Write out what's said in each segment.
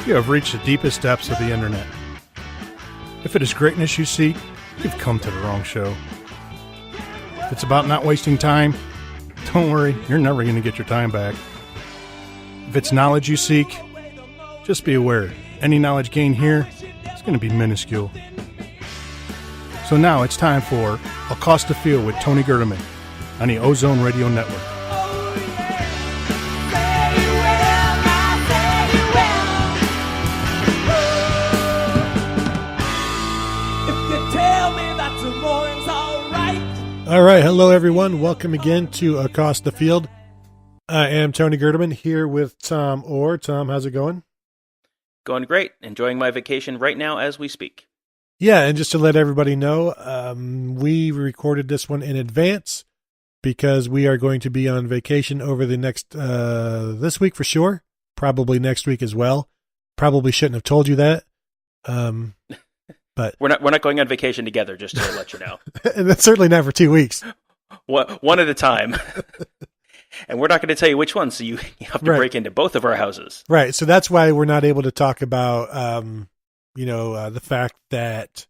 You have reached the deepest depths of the internet. If it is greatness you seek, you've come to the wrong show. If it's about not wasting time, don't worry, you're never going to get your time back. If it's knowledge you seek, just be aware, any knowledge gained here is going to be minuscule. So now it's time for Accost the Field with Tony Gerdeman on the Ozone Radio Network. All right, hello everyone. Welcome again to Accost the Field. I am Tony Gerdeman here with Tom Orr. Tom, how's it going? Going great. Enjoying my vacation right now as we speak. Yeah, and just to let everybody know, we recorded this one in advance because we are going to be on vacation over the next, this week for sure, probably next week as well. Probably shouldn't have told you that. But we're not going on vacation together, just to let you know. And that's certainly not for 2 weeks. One at a time. And we're not going to tell you which one, so you have to break into both of our houses. Right. So that's why we're not able to talk about, the fact that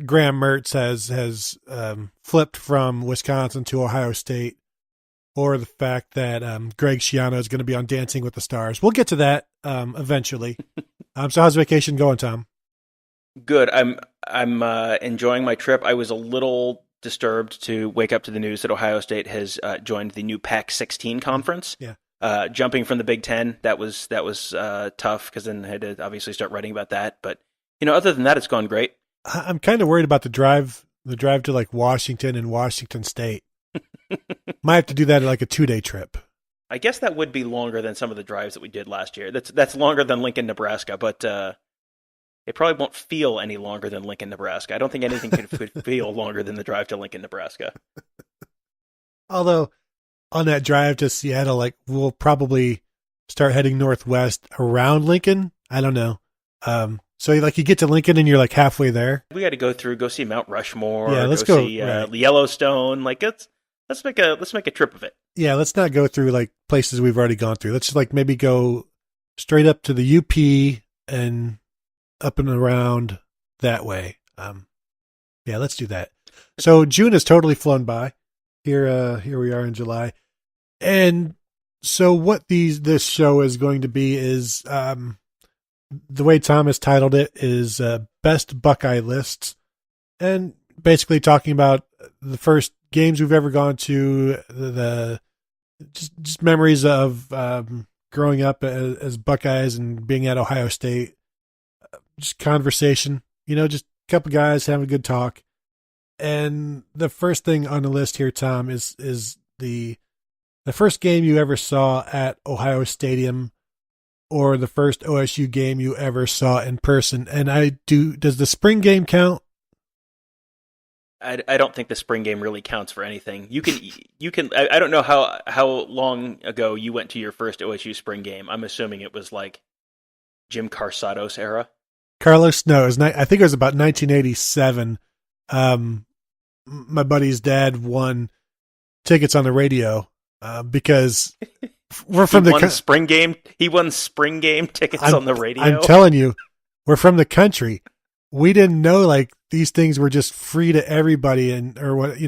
Graham Mertz has flipped from Wisconsin to Ohio State, or the fact that Greg Schiano is going to be on Dancing with the Stars. We'll get to that eventually. So how's vacation going, Tom? Good. I'm enjoying my trip. I was a little disturbed to wake up to the news that Ohio State has joined the new Pac-16 conference. Yeah. Jumping from the Big Ten, that was tough because then I had to obviously start writing about that. But other than that, it's gone great. I'm kind of worried about the drive to like Washington and Washington State. Might have to do that at like a 2-day trip. I guess that would be longer than some of the drives that we did last year. That's longer than Lincoln, Nebraska, but it probably won't feel any longer than Lincoln, Nebraska. I don't think anything could feel longer than the drive to Lincoln, Nebraska. Although, on that drive to Seattle, like we'll probably start heading northwest around Lincoln. I don't know. So you get to Lincoln and you're like halfway there. We got to go see Mount Rushmore. Yeah, let's go go see Yellowstone. Let's make a trip of it. Yeah, let's not go through like places we've already gone through. Let's just like maybe go straight up to the UP and up and around that way. Yeah, let's do that. So June has totally flown by. Here we are in July. And so what this show is going to be is, the way Tom has titled it is, Best Buckeye Lists. And basically talking about the first games we've ever gone to, just memories of, growing up as Buckeyes and being at Ohio State. Just conversation, just a couple guys having a good talk. And the first thing on the list here, Tom, is the first game you ever saw at Ohio Stadium, or the first OSU game you ever saw in person. And does the spring game count? I don't think the spring game really counts for anything. You can. I don't know how long ago you went to your first OSU spring game. I'm assuming it was like Jim Carsados era. Carlos, no, I think it was about 1987. My buddy's dad won tickets on the radio because we're from spring game. He won spring game tickets on the radio. I'm telling you, we're from the country. We didn't know like these things were just free to everybody, or what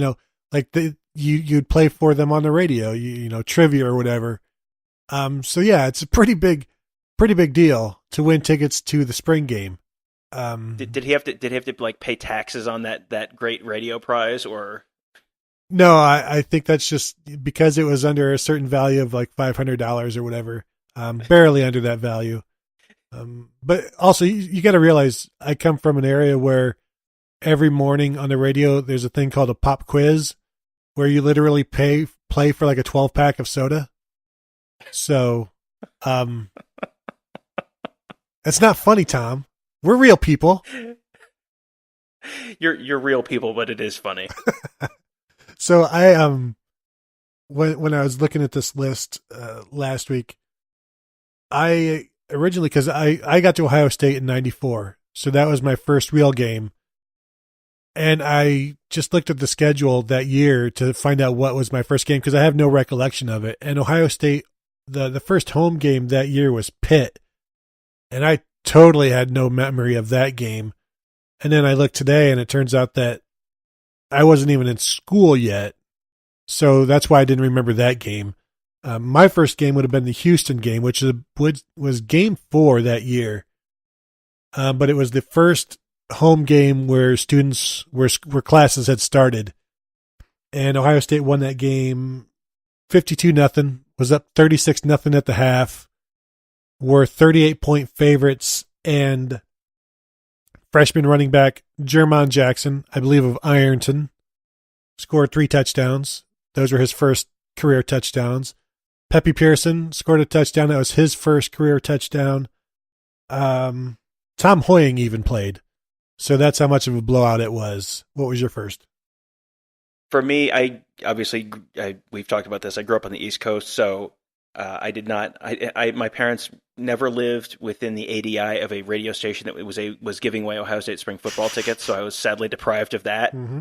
you'd play for them on the radio, trivia or whatever. So yeah, it's a pretty big deal to win tickets to the spring game. Did he have to like pay taxes on that great radio prize, or? No, I think that's just because it was under a certain value of like $500 or whatever, barely under that value. But also you got to realize I come from an area where every morning on the radio, there's a thing called a pop quiz where you literally play for like a 12-pack of soda. So, it's not funny, Tom. We're real people. You're real people, but it is funny. So I when I was looking at this list last week, I originally, because I got to Ohio State in '94, so that was my first real game, and I just looked at the schedule that year to find out what was my first game because I have no recollection of it. And Ohio State, the first home game that year was Pitt. And I totally had no memory of that game. And then I looked today, and it turns out that I wasn't even in school yet. So that's why I didn't remember that game. My first game would have been the Houston game, which was game 4 that year. But it was the first home game where classes had started. And Ohio State won that game 52-0, was up 36-0 at the half, were 38-point favorites, and freshman running back Jermon Jackson, I believe of Ironton, scored 3 touchdowns. Those were his first career touchdowns. Pepe Pearson scored a touchdown. That was his first career touchdown. Tom Hoying even played. So that's how much of a blowout it was. What was your first? For me, we've talked about this. I grew up on the East Coast, so I did not. My parents never lived within the ADI of a radio station that was giving away Ohio State spring football tickets. So I was sadly deprived of that. Mm-hmm.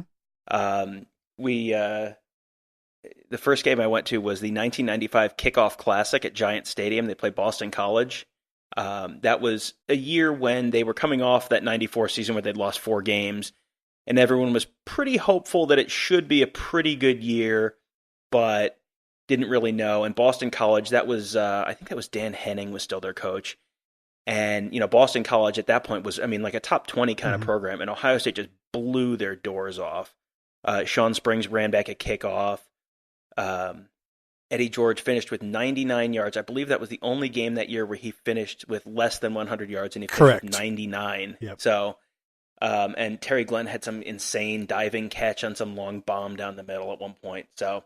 The first game I went to was the 1995 Kickoff Classic at Giant Stadium. They played Boston College. That was a year when they were coming off that 94 season where they'd lost 4 games, and everyone was pretty hopeful that it should be a pretty good year, but didn't really know. And Boston College, that was I think that was Dan Henning was still their coach. And, Boston College at that point was, like a top 20 kind of program, and Ohio State just blew their doors off. Sean Springs ran back a kickoff. Eddie George finished with 99 yards. I believe that was the only game that year where he finished with less than 100 yards, and he finished with 99. Yep. So, and Terry Glenn had some insane diving catch on some long bomb down the middle at one point. So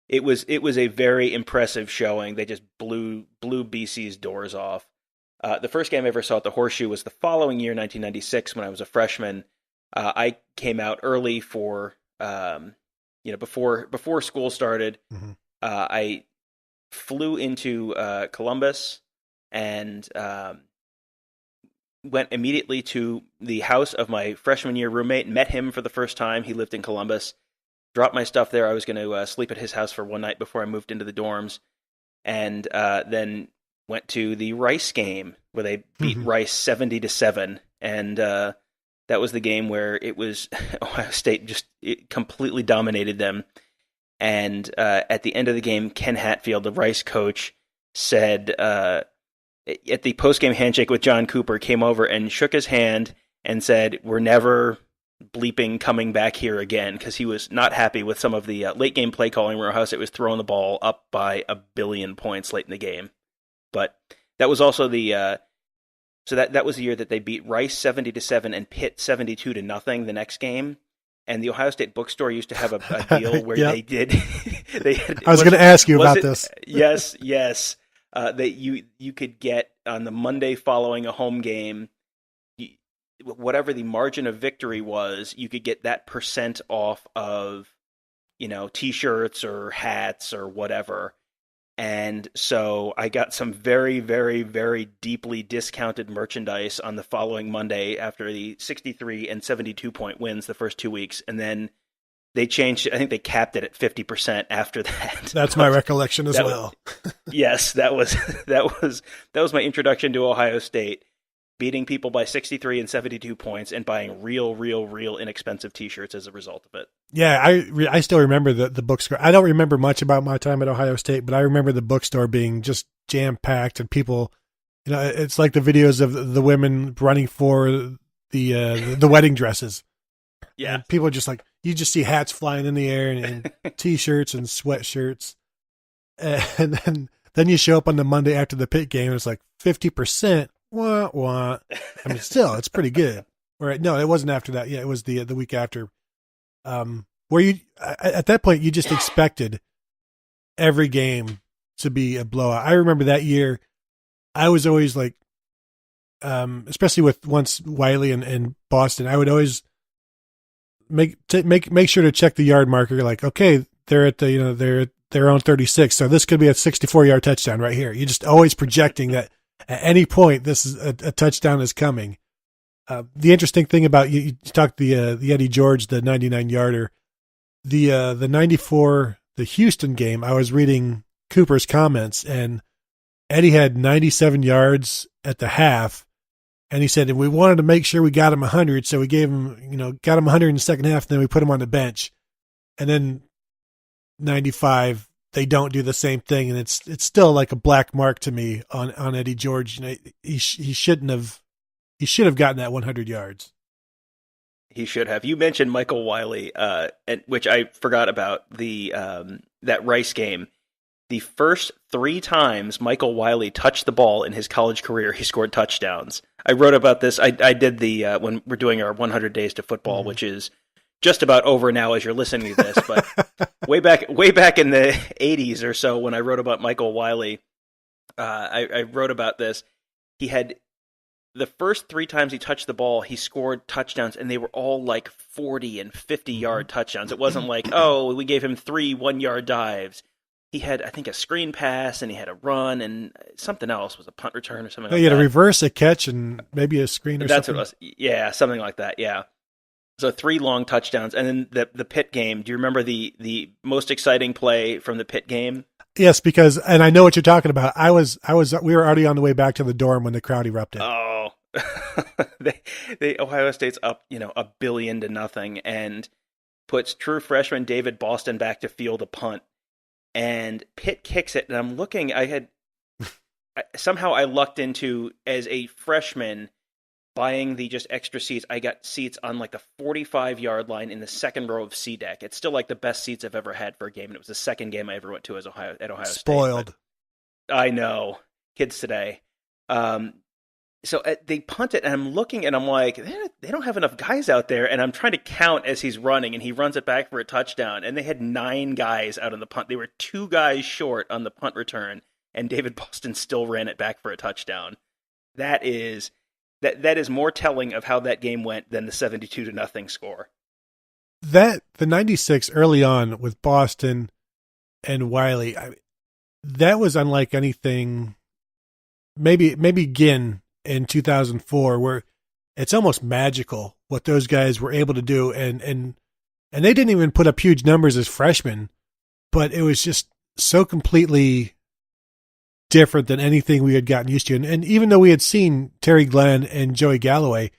it was a very impressive showing. They just blew BC's doors off. The first game I ever saw at the Horseshoe was the following year, 1996, when I was a freshman. I came out early for, before school started. Mm-hmm. I flew into Columbus and went immediately to the house of my freshman year roommate, met him for the first time. He lived in Columbus. Dropped my stuff there. I was going to sleep at his house for one night before I moved into the dorms. And then went to the Rice game where they beat Rice 70-7. And that was the game where it was Ohio State it completely dominated them. And at the end of the game, Ken Hatfield, the Rice coach, said at the post-game handshake with John Cooper, came over and shook his hand and said, "We're never bleeping coming back here again," because he was not happy with some of the late-game play calling where Ohio State was throwing the ball up by 1 billion points late in the game. But that was also the that was the year that they beat Rice 70-7 and Pitt 72-0 the next game. And the Ohio State bookstore used to have a deal where Yep. they did. I was going to ask you about this. Yes. That you could get on the Monday following a home game, whatever the margin of victory was, you could get that % off of, T-shirts or hats or whatever. And so I got some very, very, very deeply discounted merchandise on the following Monday after the 63 and 72 point wins the first 2 weeks. And then they changed it. I think they capped it at 50% after that. That's my recollection as well. Yes, that was my introduction to Ohio State, beating people by 63 and 72 points and buying real inexpensive T-shirts as a result of it. Yeah, I still remember the bookstore. I don't remember much about my time at Ohio State, but I remember the bookstore being just jam-packed and people, it's like the videos of the women running for the wedding dresses. Yeah. And people just you just see hats flying in the air and T-shirts and sweatshirts. And then you show up on the Monday after the Pitt game and it's like 50%. Wah, wah. I mean, still, it's pretty good. Right? No, it wasn't after that. Yeah, it was the week after. Where you at that point you just expected every game to be a blowout. I remember that year, I was always especially with once Wiley and Boston, I would always make sure to check the yard marker. Okay, they're at they're at their own 36, so this could be a 64-yard touchdown right here. You're just always projecting that. At any point, this is a touchdown is coming. The interesting thing about you talked the Eddie George, the 99-yarder, the 94, the Houston game. I was reading Cooper's comments, and Eddie had 97 yards at the half, And he said, and we wanted to make sure we got him 100, so we gave him, got him 100 in the second half, and then we put him on the bench. And then 95, they don't do the same thing, and it's still like a black mark to me on Eddie George. He should have gotten that 100 yards. He should have. You mentioned Michael Wiley, which I forgot about that Rice game. The first 3 times Michael Wiley touched the ball in his college career, he scored touchdowns. I wrote about this. I did when we're doing our 100 Days to Football, which is just about over now as you're listening to this. But way back in the 80s or so, when I wrote about Michael Wiley, I wrote about this. He had the first 3 times he touched the ball, he scored touchdowns, and they were all like 40 and 50-yard touchdowns. It wasn't like, oh, we gave him 3 one-yard dives. He had, I think, a screen pass, and he had a run, and something else was a punt return or something like that. He had a reverse, a catch, and maybe a screen or That's something. What it was. Yeah, something like that, yeah. So 3 long touchdowns. And then the Pitt game, do you remember the most exciting play from the Pitt game? Yes, and I know what you're talking about. We were already on the way back to the dorm when the crowd erupted. Oh, Ohio State's up, 1 billion to nothing, and puts true freshman David Boston back to field a punt. And Pitt kicks it, and I'm looking. Somehow I lucked into, as a freshman, buying the just extra seats. I got seats on like the 45-yard line in the second row of C deck. It's still like the best seats I've ever had for a game, and it was the second game I ever went to at Ohio State. Spoiled. I know, kids today. So they punt it, and I'm looking, and I'm like, they don't have enough guys out there, and I'm trying to count as he's running, and he runs it back for a touchdown, and they had 9 guys out on the punt. They were 2 guys short on the punt return, and David Boston still ran it back for a touchdown. That is more telling of how that game went than the 72-0 score. The 96 early on with Boston and Wiley, that was unlike anything. Maybe Ginn in 2004, where it's almost magical what those guys were able to do, and they didn't even put up huge numbers as freshmen, but it was just so completely different than anything we had gotten used to. And even though we had seen Terry Glenn and Joey Galloway,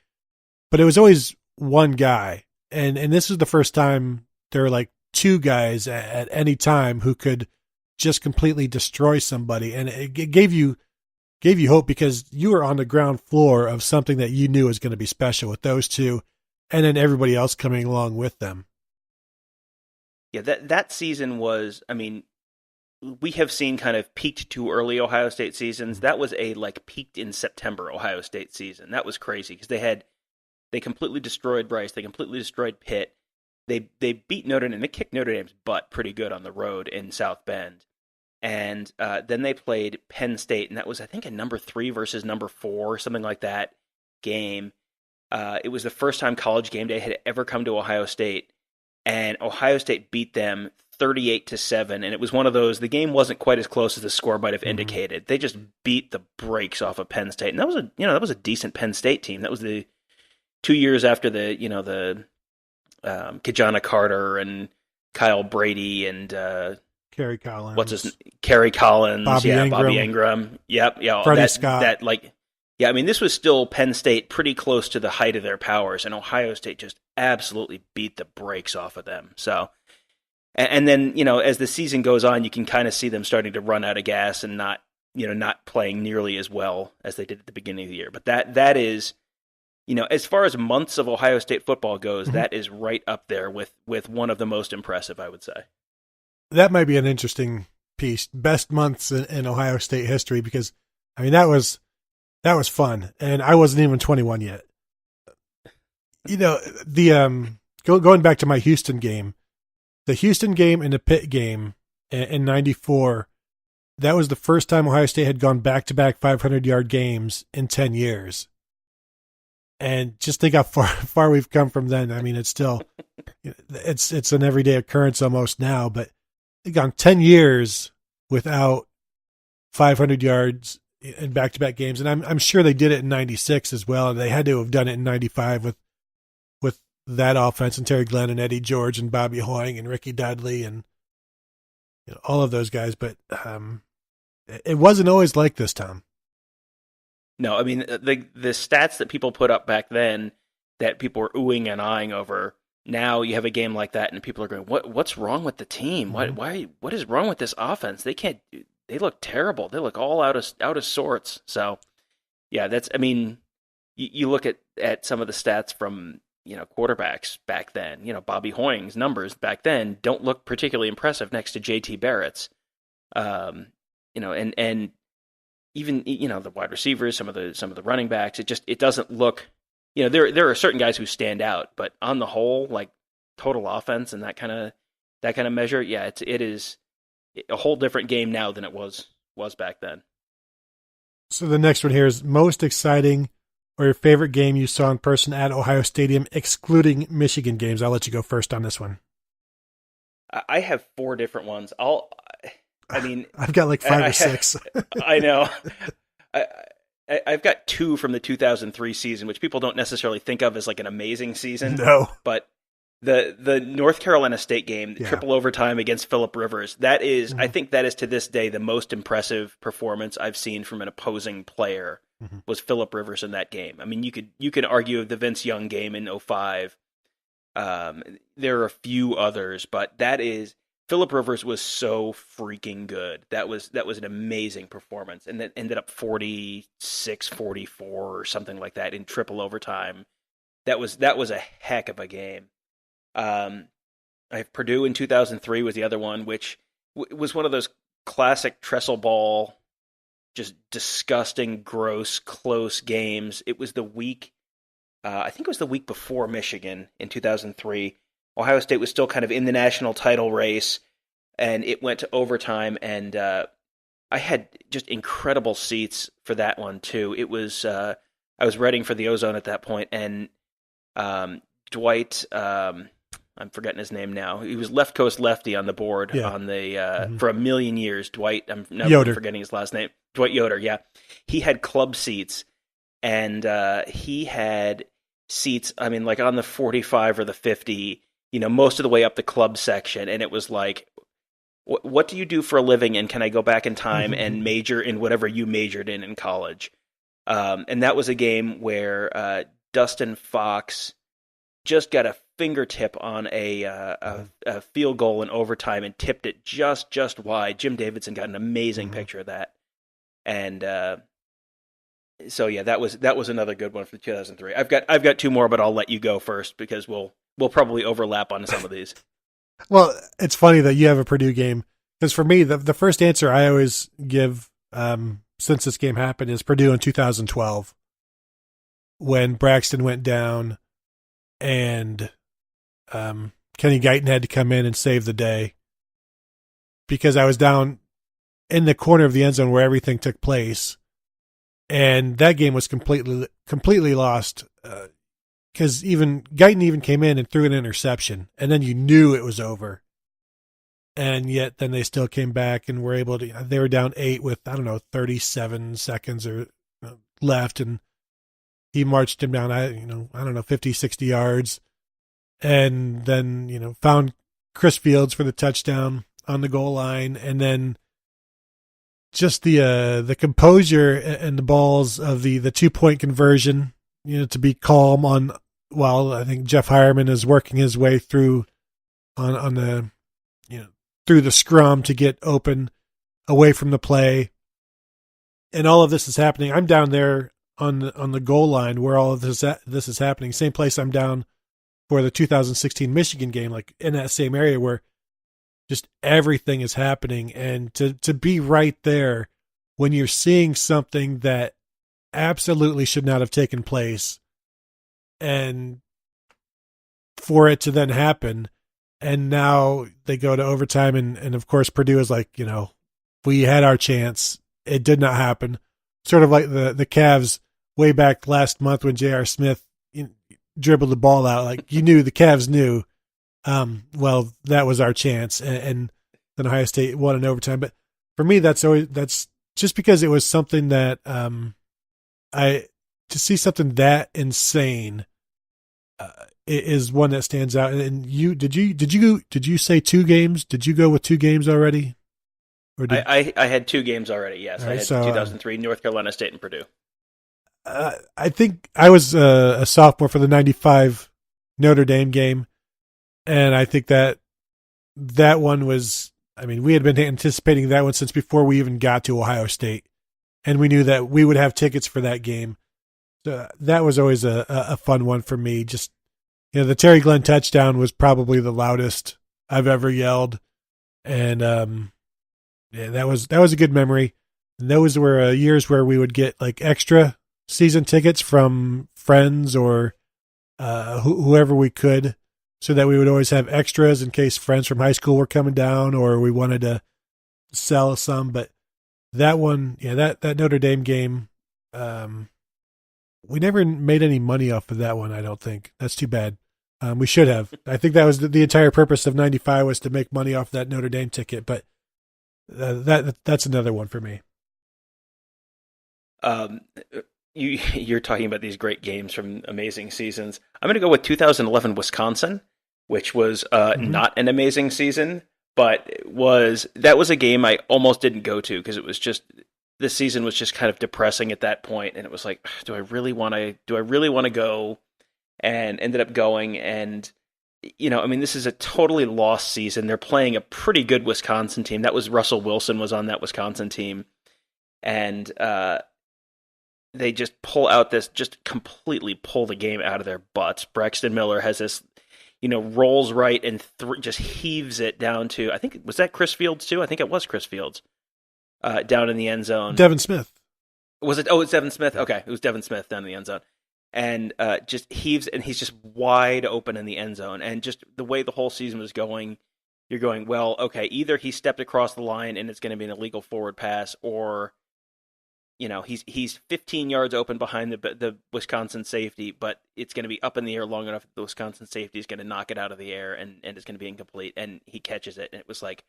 but it was always one guy, and this was the first time there were like 2 guys at any time who could just completely destroy somebody, and it gave you hope, because you were on the ground floor of something that you knew was going to be special with those 2, and then everybody else coming along with them. Yeah, that season was, we have seen kind of peaked too early Ohio State seasons. That was a peaked in September Ohio State season. That was crazy, because they completely destroyed Rice. They completely destroyed Pitt. They beat Notre Dame. They kicked Notre Dame's butt pretty good on the road in South Bend. And then they played Penn State, and that was, I think, a number 3 versus number 4, something like that game. It was the first time College Game Day had ever come to Ohio State, and Ohio State beat them 38-7. And it was one of those. The game wasn't quite as close as the score might have indicated. They just beat the brakes off of Penn State, and that was a decent Penn State team. That was the 2 years after the Kajana Carter and Kyle Brady and. Kerry Collins. Kerry Collins. Bobby Ingram. Bobby Ingram. Yep. Yeah. Freddie Scott. This was still Penn State pretty close to the height of their powers, and Ohio State just absolutely beat the brakes off of them. So, and then, as the season goes on, you can kind of see them starting to run out of gas and not playing nearly as well as they did at the beginning of the year. But that is, as far as months of Ohio State football goes, that is right up there with one of the most impressive, I would say. That might be an interesting piece. Best months in Ohio State history, because that was fun, and I wasn't even 21 yet. Going back to my Houston game, the Houston game and the Pitt game in '94, that was the first time Ohio State had gone back-to-back 500-yard games in 10 years. And just think how far we've come from then. It's still, it's an everyday occurrence almost now, but they've gone 10 years without 500 yards in back-to-back games. And I'm sure they did it in 96 as well. And they had to have done it in 95 with that offense and Terry Glenn and Eddie George and Bobby Hoying and Ricky Dudley and all of those guys. But it wasn't always like this, Tom. No, I mean the stats that people put up back then that people were oohing and eyeing over. Now you have a game like that, and people are going, What's wrong with the team? What is wrong with this offense? They can't. They look terrible. They look all out of sorts." So, yeah, that's. I mean, you look at some of the stats from quarterbacks back then. Bobby Hoying's numbers back then don't look particularly impressive next to JT Barrett's. And even the wide receivers, some of the running backs, it doesn't look. There are certain guys who stand out, but on the whole, like total offense and that kind of measure, yeah, it is a whole different game now than it was back then. So the next one here is most exciting or your favorite game you saw in person at Ohio Stadium, excluding Michigan games. I'll let you go first on this one. I have 4 different ones. I've got like 5 or 6. I know. I've got 2 from the 2003 season, which people don't necessarily think of as like an amazing season. No. But the North Carolina State game, triple overtime against Phillip Rivers, that is, I think that is to this day the most impressive performance I've seen from an opposing player was Phillip Rivers in that game. I mean, you could argue the Vince Young game in 2005. There are a few others, but that is Phillip Rivers was so freaking good. That was an amazing performance, and that ended up 46-44 or something like that in triple overtime. That was a heck of a game. I have Purdue in 2003 was the other one, which was one of those classic trestle ball, just disgusting, gross, close games. It was the week, I think it was the week before Michigan in 2003. Ohio State was still kind of in the national title race, and it went to overtime, and I had just incredible seats for that one, too. It was, I was writing for the Ozone at that point, and Dwight, I'm forgetting his name now. He was left coast lefty on the board on the for a million years. Dwight, I'm never forgetting his last name. Dwight Yoder, yeah. He had club seats, and he had seats, I mean, like on the 45 or the 50, most of the way up the club section, and it was like, what do you do for a living, and can I go back in time and major in whatever you majored in college? And that was a game where Dustin Fox just got a fingertip on a field goal in overtime and tipped it just wide. Jim Davidson got an amazing picture of that, and so yeah, that was another good one for 2003. I've got 2 more, but I'll let you go first because we'll probably overlap on some of these. Well, it's funny that you have a Purdue game because for me, the first answer I always give since this game happened is Purdue in 2012 when Braxton went down and Kenny Guyton had to come in and save the day because I was down in the corner of the end zone where everything took place, and that game was completely lost. Because even Guyton came in and threw an interception, and then you knew it was over. And yet then they still came back and were able to. They were down 8 with 37 seconds or left, and he marched him down 50, 60 yards, and then found Chris Fields for the touchdown on the goal line, and then just the composure and the balls of the 2-point conversion. To be calm while I think Jeff Hireman is working his way through on the through the scrum to get open away from the play, and all of this is happening. I'm down there on the goal line where all of this is happening. Same place I'm down for the 2016 Michigan game, like in that same area where just everything is happening, and to be right there when you're seeing something that absolutely should not have taken place, and for it to then happen, and now they go to overtime, and of course Purdue is like, we had our chance, it did not happen. Sort of like the Cavs way back last month when J.R. Smith dribbled the ball out, like the Cavs knew, well, that was our chance, and then Ohio State won in overtime. But for me, that's just because it was something that to see something that insane is one that stands out. And did you say 2 games? Did you go with 2 games already? Or I had 2 games already. Yes, right, I had 2003 North Carolina State and Purdue. I think I was a sophomore for the '95 Notre Dame game, and I think that one was. I mean, we had been anticipating that one since before we even got to Ohio State, and we knew that we would have tickets for that game. So that was always a fun one for me. Just the Terry Glenn touchdown was probably the loudest I've ever yelled, and yeah, that was a good memory. And those were years where we would get like extra season tickets from friends or whoever we could, so that we would always have extras in case friends from high school were coming down or we wanted to sell some. But that one, yeah, that Notre Dame game, we never made any money off of that one. I don't think. That's too bad. We should have. I think that was the entire purpose of '95 was to make money off that Notre Dame ticket. But that's another one for me. You're talking about these great games from amazing seasons. I'm going to go with 2011 Wisconsin, which was not an amazing season, but that was a game I almost didn't go to because it was just the season was just kind of depressing at that point, and it was like, do I really want to go? And ended up going, and I mean, this is a totally lost season. They're playing a pretty good Wisconsin team. That was Russell Wilson was on that Wisconsin team, and they just completely pull the game out of their butts. Braxton Miller has this, rolls right and just heaves it down to, I think, was that Chris Fields too? I think it was Chris Fields down in the end zone. Devin Smith. Was it? Oh, it's Devin Smith. Okay, it was Devin Smith down in the end zone. And just heaves, and he's just wide open in the end zone. And just the way the whole season was going, you're going, well, okay, either he stepped across the line and it's going to be an illegal forward pass, or he's 15 yards open behind the Wisconsin safety, but it's going to be up in the air long enough that the Wisconsin safety is going to knock it out of the air, and it's going to be incomplete, and he catches it, and it was like,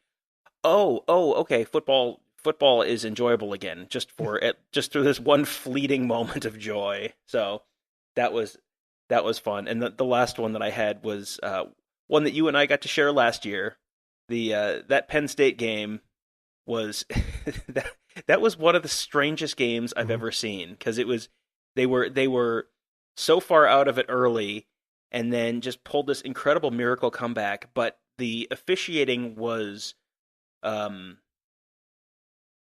oh, okay, football is enjoyable again, just through this one fleeting moment of joy. So that was fun. And the last one that I had was one that you and I got to share last year. That Penn State game was that was one of the strangest games I've ever seen, because they were so far out of it early, and then just pulled this incredible miracle comeback. But the officiating was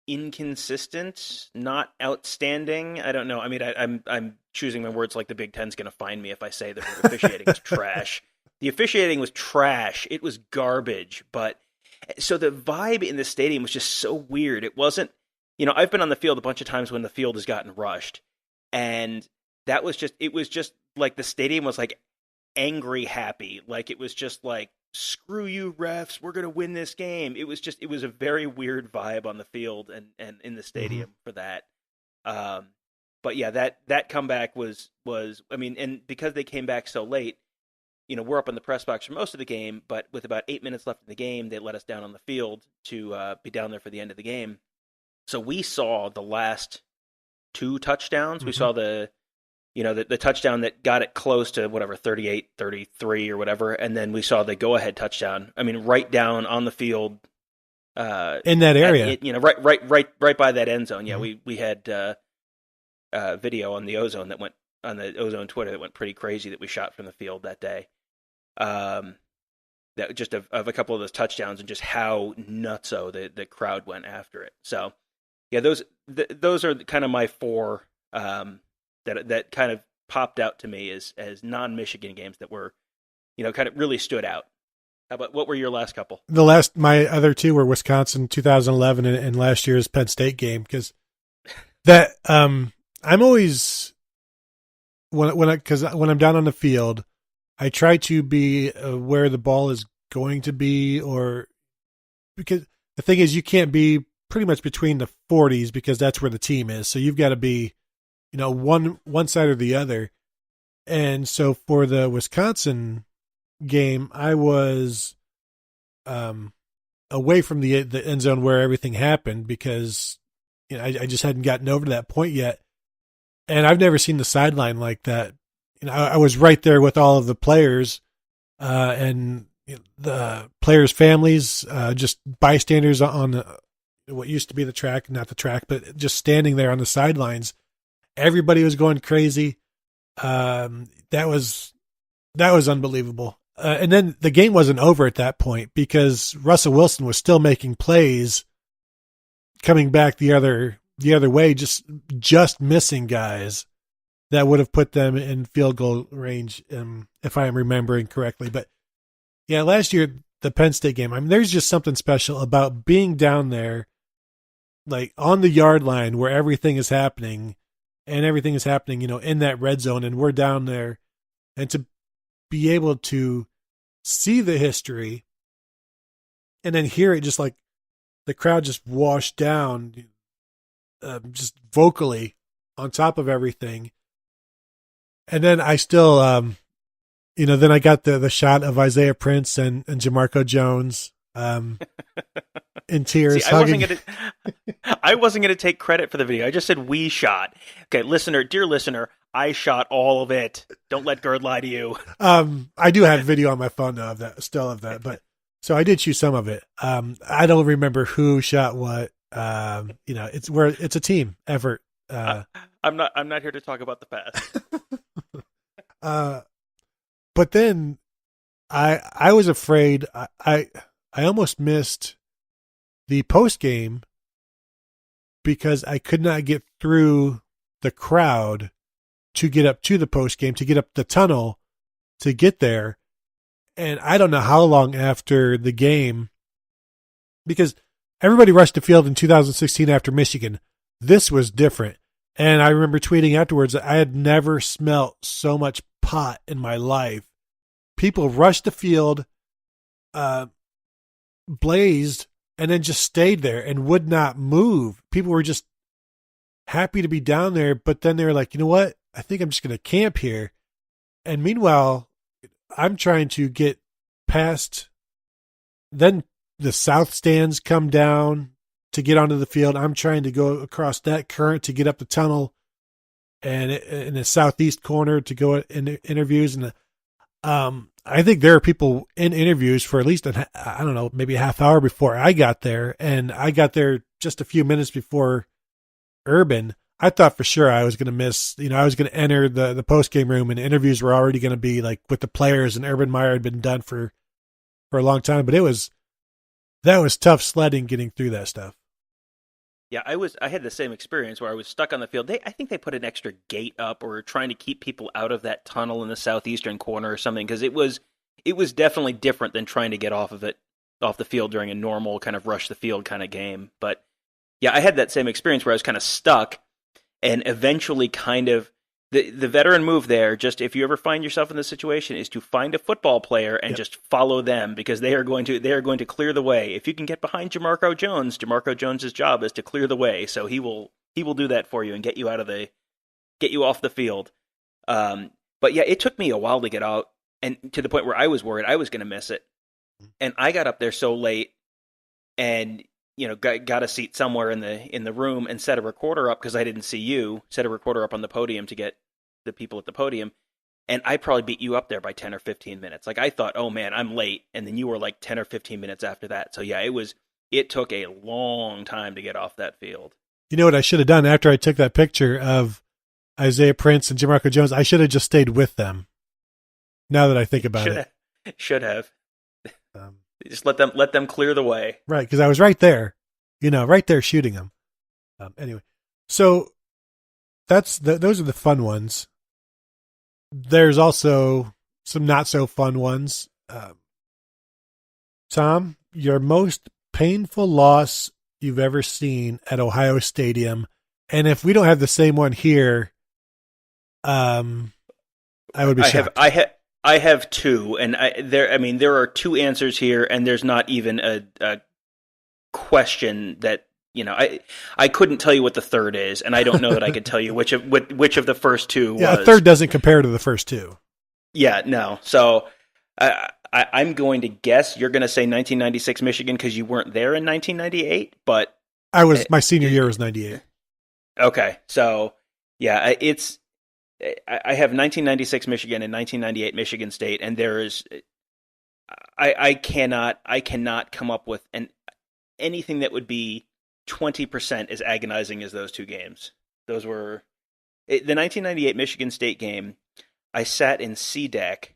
inconsistent, not outstanding. I don't know. I mean, I'm choosing my words like the Big Ten's going to find me if I say that the officiating was trash. The officiating was trash. It was garbage. But so the vibe in the stadium was just so weird. It wasn't, I've been on the field a bunch of times when the field has gotten rushed, and it was just like the stadium was like angry happy. Like it was just like, screw you refs, we're going to win this game. It was a very weird vibe on the field and in the stadium for that. But yeah, that comeback was, I mean, and because they came back so late, we're up in the press box for most of the game, but with about 8 minutes left in the game, they let us down on the field to be down there for the end of the game. So we saw the last two touchdowns. We saw the touchdown that got it close to whatever, 38-33 or whatever, and then we saw the go-ahead touchdown. I mean, right down on the field, in that area, right by that end zone. Yeah, we had video on the Ozone Twitter that went pretty crazy that we shot from the field that day. That just of a couple of those touchdowns and just how nutso the crowd went after it. So yeah, those are kind of my four. That kind of popped out to me as non-Michigan games that were, kind of really stood out. How about, what were your last couple? My other two were Wisconsin 2011 and last year's Penn State game, because that I'm always when I'm down on the field, I try to be where the ball is going to be, or because the thing is you can't be pretty much between the 40s because that's where the team is, so you've got to be one side or the other. And so for the Wisconsin game, I was away from the end zone where everything happened, because I just hadn't gotten over to that point yet. And I've never seen the sideline like that. I was right there with all of the players and the players' families, just bystanders on what used to be the track, not the track, but just standing there on the sidelines. Everybody was going crazy. That was unbelievable. And then the game wasn't over at that point because Russell Wilson was still making plays, coming back the other way, just missing guys that would have put them in field goal range, if I am remembering correctly. But yeah, last year the Penn State game, I mean, there's just something special about being down there, like on the yard line where everything is happening, in that red zone, and we're down there, and to be able to see the history and then hear it, just like the crowd just wash down, just vocally on top of everything. And then I still, then I got the shot of Isaiah Prince and Jamarco Jones in tears. See, I wasn't gonna take credit for the video. I just said we shot. Okay, dear listener, I shot all of it. Don't let Gerd lie to you. I do have video on my phone of that, but so I did shoot some of it. I don't remember who shot what. It's a team effort. I'm not here to talk about the past. But then I was afraid. I almost missed the post game because I could not get through the crowd to get up to the post game, to get up the tunnel to get there. And I don't know how long after the game, because everybody rushed the field in 2016 after Michigan. This was different. And I remember tweeting afterwards that I had never smelt so much pot in my life. People rushed the field, blazed, and then just stayed there and would not move. People were just happy to be down there, but then they were like, you know what? I think I'm just going to camp here. And meanwhile, I'm trying to get past, then the south stands come down to get onto the field. I'm trying to go across that current to get up the tunnel and in the southeast corner to go in interviews. And I think there are people in interviews for at least, maybe a half hour before I got there. And I got there just a few minutes before Urban. I thought for sure I was going to miss, I was going to enter the post-game room and interviews were already going to be like with the players, and Urban Meyer had been done for a long time. But that was tough sledding getting through that stuff. Yeah, I had the same experience where I was stuck on the field. I think they put an extra gate up or trying to keep people out of that tunnel in the southeastern corner or something, because it was definitely different than trying to get off the field during a normal kind of rush the field kind of game. But yeah, I had that same experience where I was kind of stuck, and eventually kind of the veteran move there, just if you ever find yourself in this situation, is to find a football player and just follow them, because they are going to clear the way. If you can get behind Jamarco Jones's job is to clear the way, so he will do that for you and get you off the field. But yeah, it took me a while to get out, and to the point where I was worried I was going to miss it. And I got up there so late, and got a seat somewhere in the room and set a recorder up because I didn't see you. Set a recorder up on the podium to get the people at the podium, and I probably beat you up there by 10 or 15 minutes. Like, I thought, oh man, I'm late, and then you were like 10 or 15 minutes after that. So yeah, it took a long time to get off that field. You know what I should have done after I took that picture of Isaiah Prince and Jamarco Jones? I should have just stayed with them. Now that I think about it, should have. Just let them clear the way. Right, because I was right there, right there shooting them. Anyway, so those are the fun ones. There's also some not so fun ones. Tom, your most painful loss you've ever seen at Ohio Stadium, and if we don't have the same one here, I would be shocked. I have two, and there are two answers here, and there's not even a question that, I couldn't tell you what the third is, and I don't know that I could tell you which of the first two was. Yeah, a third doesn't compare to the first two. Yeah, no. So I'm going to guess you're going to say 1996 Michigan because you weren't there in 1998, but my senior year was 98. Okay, so yeah, I have 1996 Michigan and 1998 Michigan State, and there is, I cannot come up with anything that would be 20% as agonizing as those two games. Those were The 1998 Michigan State game, I sat in C deck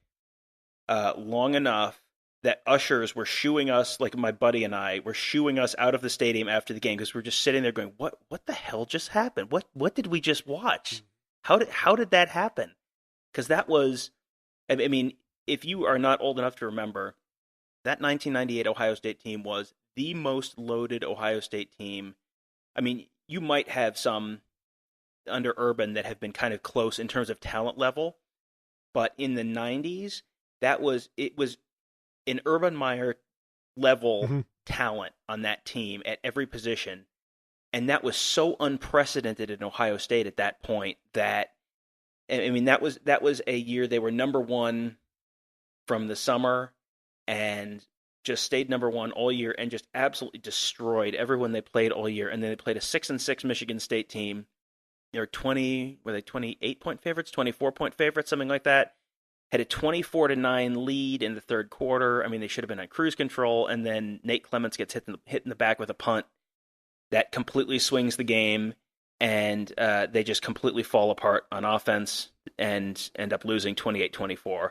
long enough that ushers were shooing us, like my buddy and I were shooing us out of the stadium after the game because we were just sitting there going, "What the hell just happened? What did we just watch? How did that happen?" Because that was, I mean, if you are not old enough to remember, that 1998 Ohio State team was the most loaded Ohio State team. I mean, you might have some under Urban that have been kind of close in terms of talent level, but in the 90s, it was an Urban Meyer level talent on that team at every position, and that was so unprecedented in Ohio State at that point that, I mean, that was a year they were number one from the summer and just stayed number one all year and just absolutely destroyed everyone they played all year. And then they played a 6-6 Michigan State team. Were they 28-point favorites, 24-point favorites, something like that? Had a 24-9 lead in the third quarter. I mean, they should have been on cruise control, and then Nate Clements gets hit in the back with a punt that completely swings the game, and they just completely fall apart on offense and end up losing 28-24.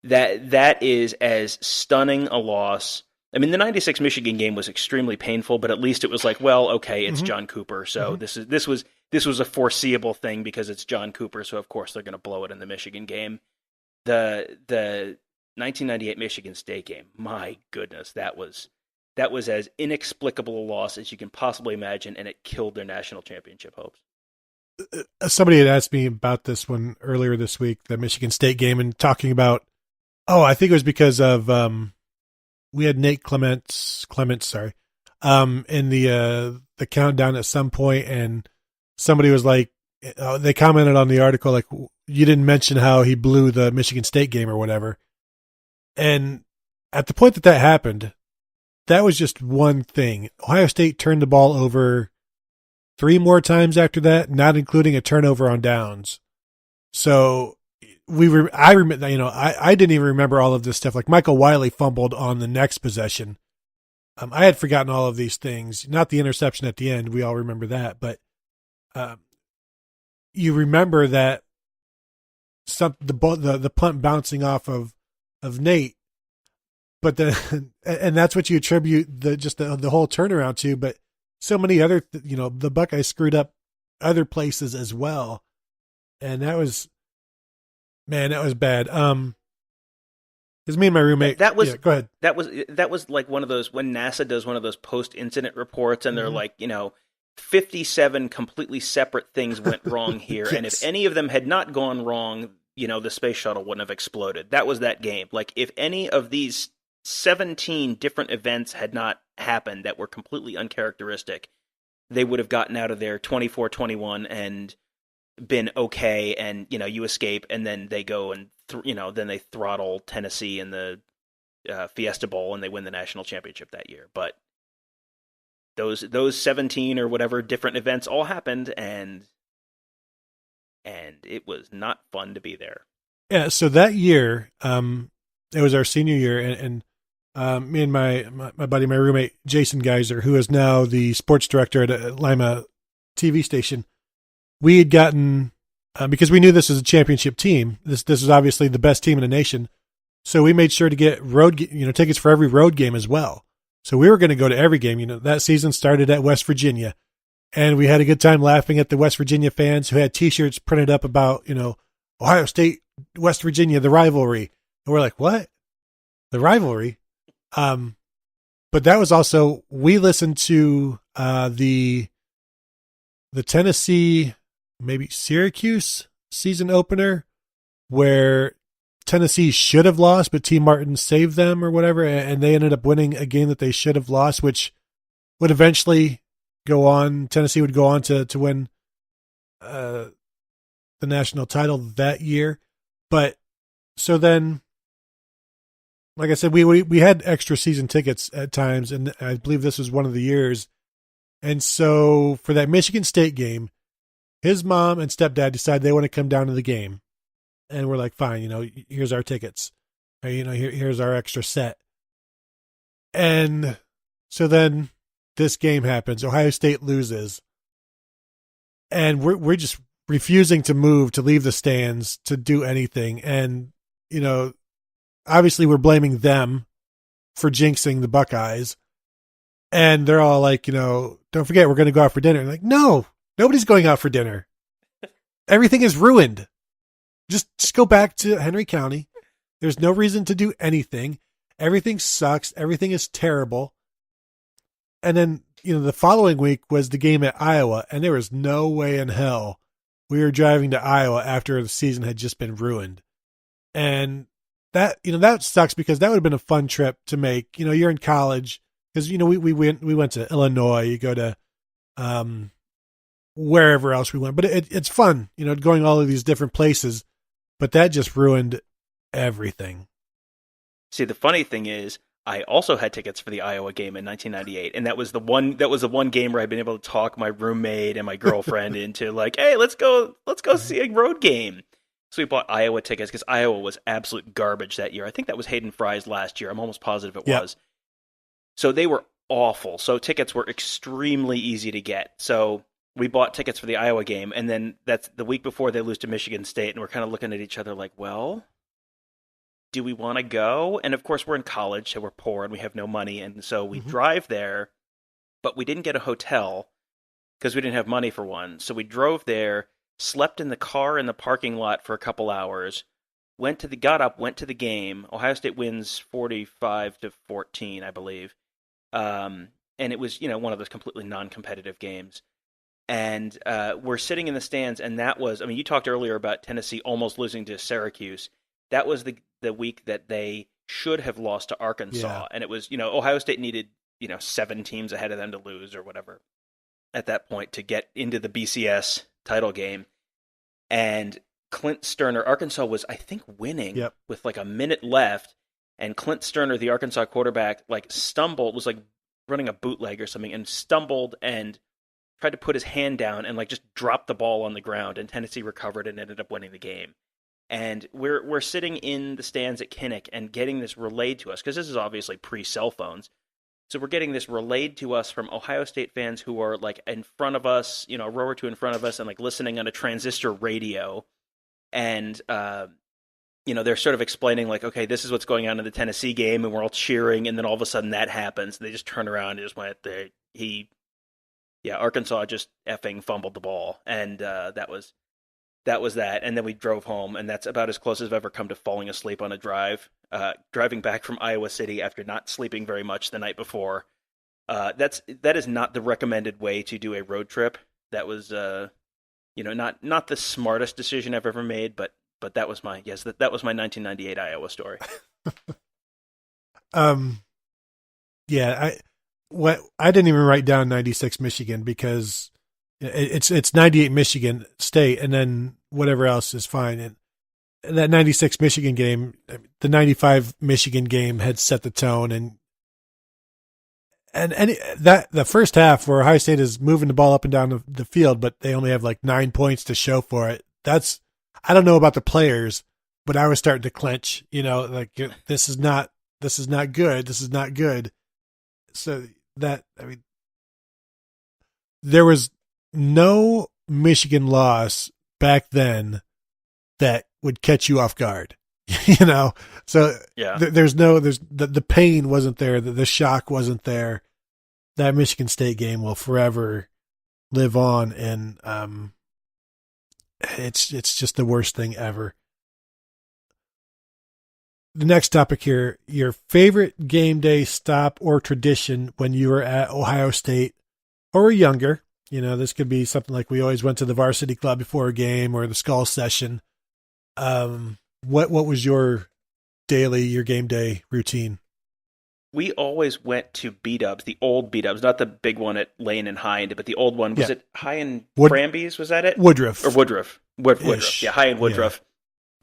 That is as stunning a loss. I mean, the 96 Michigan game was extremely painful, but at least it was like, well, okay, it's John Cooper, so this was a foreseeable thing because it's John Cooper, so of course they're going to blow it in the Michigan game. The 1998 Michigan State game, my goodness, that was as inexplicable a loss as you can possibly imagine, and it killed their national championship hopes. Somebody had asked me about this one earlier this week, the Michigan State game, and talking about, I think it was because of we had Nate Clements, in the countdown at some point, and somebody was like, they commented on the article like, you didn't mention how he blew the Michigan State game or whatever. And at the point that happened, that was just one thing. Ohio State turned the ball over 3 more times after that, not including a turnover on downs. So I remember, I didn't even remember all of this stuff. Like Michael Wiley fumbled on the next possession. I had forgotten all of these things, not the interception at the end. We all remember that, but you remember that the punt bouncing off of Nate, but and that's what you attribute the whole turnaround to. But so many other, the Buckeyes screwed up other places as well, and that was bad. Because me and my roommate, go ahead. That was like one of those when NASA does one of those post-incident reports, and they're like, 57 completely separate things went wrong here, Yes. and if any of them had not gone wrong, the space shuttle wouldn't have exploded. That was that game. Like, if any of these 17 different events had not happened that were completely uncharacteristic, they would have gotten out of there 24-21 and been okay, and you escape, and then they go and then they throttle Tennessee in the Fiesta Bowl, and they win the national championship that year. But those 17 or whatever different events all happened, and it was not fun to be there. Yeah, so that year, it was our senior year, and me and my buddy, my roommate, Jason Geiser, who is now the sports director at a Lima TV station, we had gotten, because we knew this was a championship team, this was obviously the best team in the nation, so we made sure to get tickets for every road game as well. So we were going to go to every game. That season started at West Virginia, and we had a good time laughing at the West Virginia fans who had T-shirts printed up about, Ohio State, West Virginia, the rivalry. And we're like, what? The rivalry? But that was also, we listened to the Tennessee, maybe Syracuse season opener, where Tennessee should have lost, but T. Martin saved them or whatever, and they ended up winning a game that they should have lost, which would eventually go on. Tennessee would go on to win the national title that year. But so then, like I said, we had extra season tickets at times, and I believe this was one of the years. And so for that Michigan State game, his mom and stepdad decided they want to come down to the game. And we're like, fine, here's our tickets. Or, here's our extra set. And so then this game happens. Ohio State loses. And we're refusing to move, to leave the stands, to do anything. And, obviously we're blaming them for jinxing the Buckeyes. And they're all like, don't forget, we're going to go out for dinner. And like, no, nobody's going out for dinner. Everything is ruined. Just go back to Henry County. There's no reason to do anything. Everything sucks. Everything is terrible. And then, the following week was the game at Iowa, and there was no way in hell we were driving to Iowa after the season had just been ruined. And that, that sucks because that would have been a fun trip to make. You're in college because, we went to Illinois, you go to, wherever else we went, but it's fun, going all of these different places, but that just ruined everything. See, the funny thing is, I also had tickets for the Iowa game in 1998, and that was the one game where I'd been able to talk my roommate and my girlfriend into like, hey, let's go see a road game. So we bought Iowa tickets because Iowa was absolute garbage that year. I think that was Hayden Fry's last year. I'm almost positive it was. So they were awful. So tickets were extremely easy to get. So we bought tickets for the Iowa game, and then that's the week before they lose to Michigan State, and we're kind of looking at each other like, well, do we want to go? And of course, we're in college, so we're poor and we have no money, and so we drive there, but we didn't get a hotel because we didn't have money for one. So we drove there, slept in the car in the parking lot for a couple hours, got up, went to the game. Ohio State wins 45-14, I believe. And it was, one of those completely non-competitive games. And we're sitting in the stands, and that was, you talked earlier about Tennessee almost losing to Syracuse. That was the week that they should have lost to Arkansas. Yeah. And it was, Ohio State needed, 7 teams ahead of them to lose or whatever at that point to get into the BCS title game. And Clint Sterner, Arkansas was, I think, winning with like a minute left. And Clint Sterner, the Arkansas quarterback, stumbled, was running a bootleg or something, and stumbled and tried to put his hand down and just dropped the ball on the ground. And Tennessee recovered and ended up winning the game. And we're sitting in the stands at Kinnick and getting this relayed to us, because this is obviously pre-cell phones. So we're getting this relayed to us from Ohio State fans who are in front of us, a row or two in front of us, and listening on a transistor radio. And, they're sort of explaining okay, this is what's going on in the Tennessee game, and we're all cheering. And then all of a sudden that happens. And they just turn around and just went, Arkansas just effing fumbled the ball. And that was that. And then we drove home, and that's about as close as I've ever come to falling asleep on a drive. Driving back from Iowa City after not sleeping very much the night before. That is not the recommended way to do a road trip. That was not the smartest decision I've ever made, but that was my 1998 Iowa story. I didn't even write down 96 Michigan because it's 98 Michigan State, and then whatever else is fine. And that 96 Michigan game, the 95 Michigan game had set the tone, and that the first half where Ohio State is moving the ball up and down the field, but they only have 9 points to show for it. I don't know about the players, but I was starting to clench. This is not good. This is not good. So there was no Michigan loss back then that would catch you off guard, So the pain wasn't there. The shock wasn't there. That Michigan State game will forever live on. And, it's just the worst thing ever. The next topic here, your favorite game day stop or tradition when you were at Ohio State or were younger. This could be something like we always went to the varsity club before a game or the skull session. What was your game day routine? We always went to B-Dubs, the old B-Dubs, not the big one at Lane and Hind, but the old one. Was it High and Frambies? Was that it? Woodruff. Or Woodruff. Woodruff. Yeah, High and Woodruff.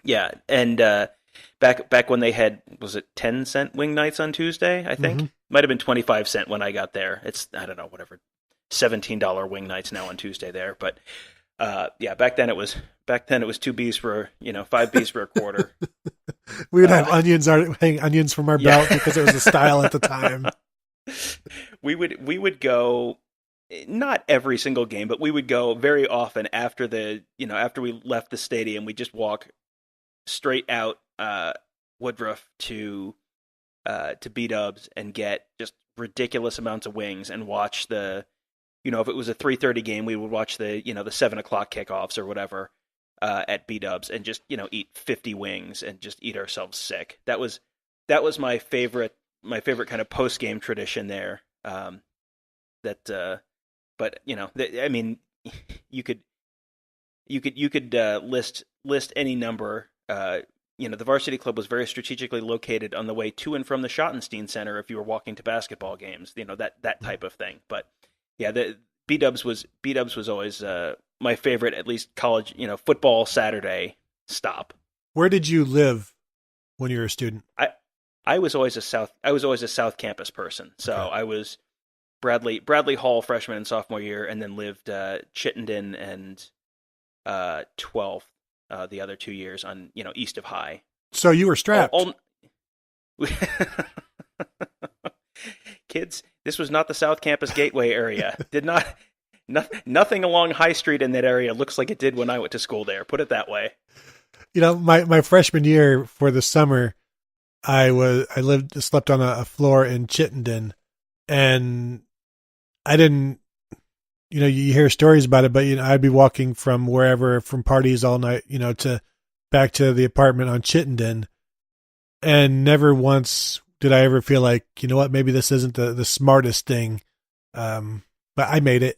Yeah. And back when they had, was it 10-cent wing nights on Tuesday, I think? Mm-hmm. Might have been 25 cents when I got there. It's, I don't know, whatever, $17 wing nights now on Tuesday there. But back then it was 2 B's for, 5 B's for a quarter. We would have hang onions from our belt because it was a style at the time. We would go not every single game, but we would go very often after after we left the stadium, we just walk straight out Woodruff to B-Dubs and get just ridiculous amounts of wings and watch if it was a 3:30 game, we would watch the 7 o'clock kickoffs or whatever at B-Dubs and just eat 50 wings and just eat ourselves sick. That was my favorite kind of post game tradition there. But I mean, you could list any number. The varsity club was very strategically located on the way to and from the Schottenstein Center if you were walking to basketball games, that type of thing. But yeah, the B-Dubs was always my favorite, at least college, football Saturday stop. Where did you live when you were a student? I was always a South Campus person. So okay. I was Bradley Hall freshman and sophomore year, and then lived Chittenden and 12th the other 2 years on east of High. So you were strapped. Kids, this was not the South Campus Gateway area. Nothing along High Street in that area looks like it did when I went to school there. Put it that way. My freshman year for the summer, I slept on a floor in Chittenden, and I didn't, you hear stories about it, but I'd be walking from wherever, from parties all night, to back to the apartment on Chittenden, and never once did I ever feel like, maybe this isn't the smartest thing, but I made it.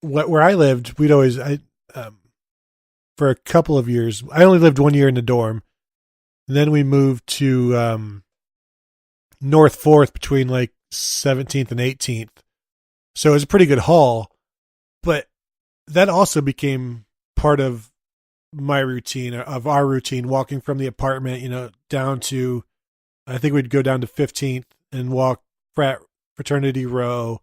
Where I lived, for a couple of years, I only lived 1 year in the dorm, and then we moved to North 4th between like 17th and 18th. So it was a pretty good haul, but that also became part of my routine, of our routine, walking from the apartment, down to, I think we'd go down to 15th and walk fraternity row.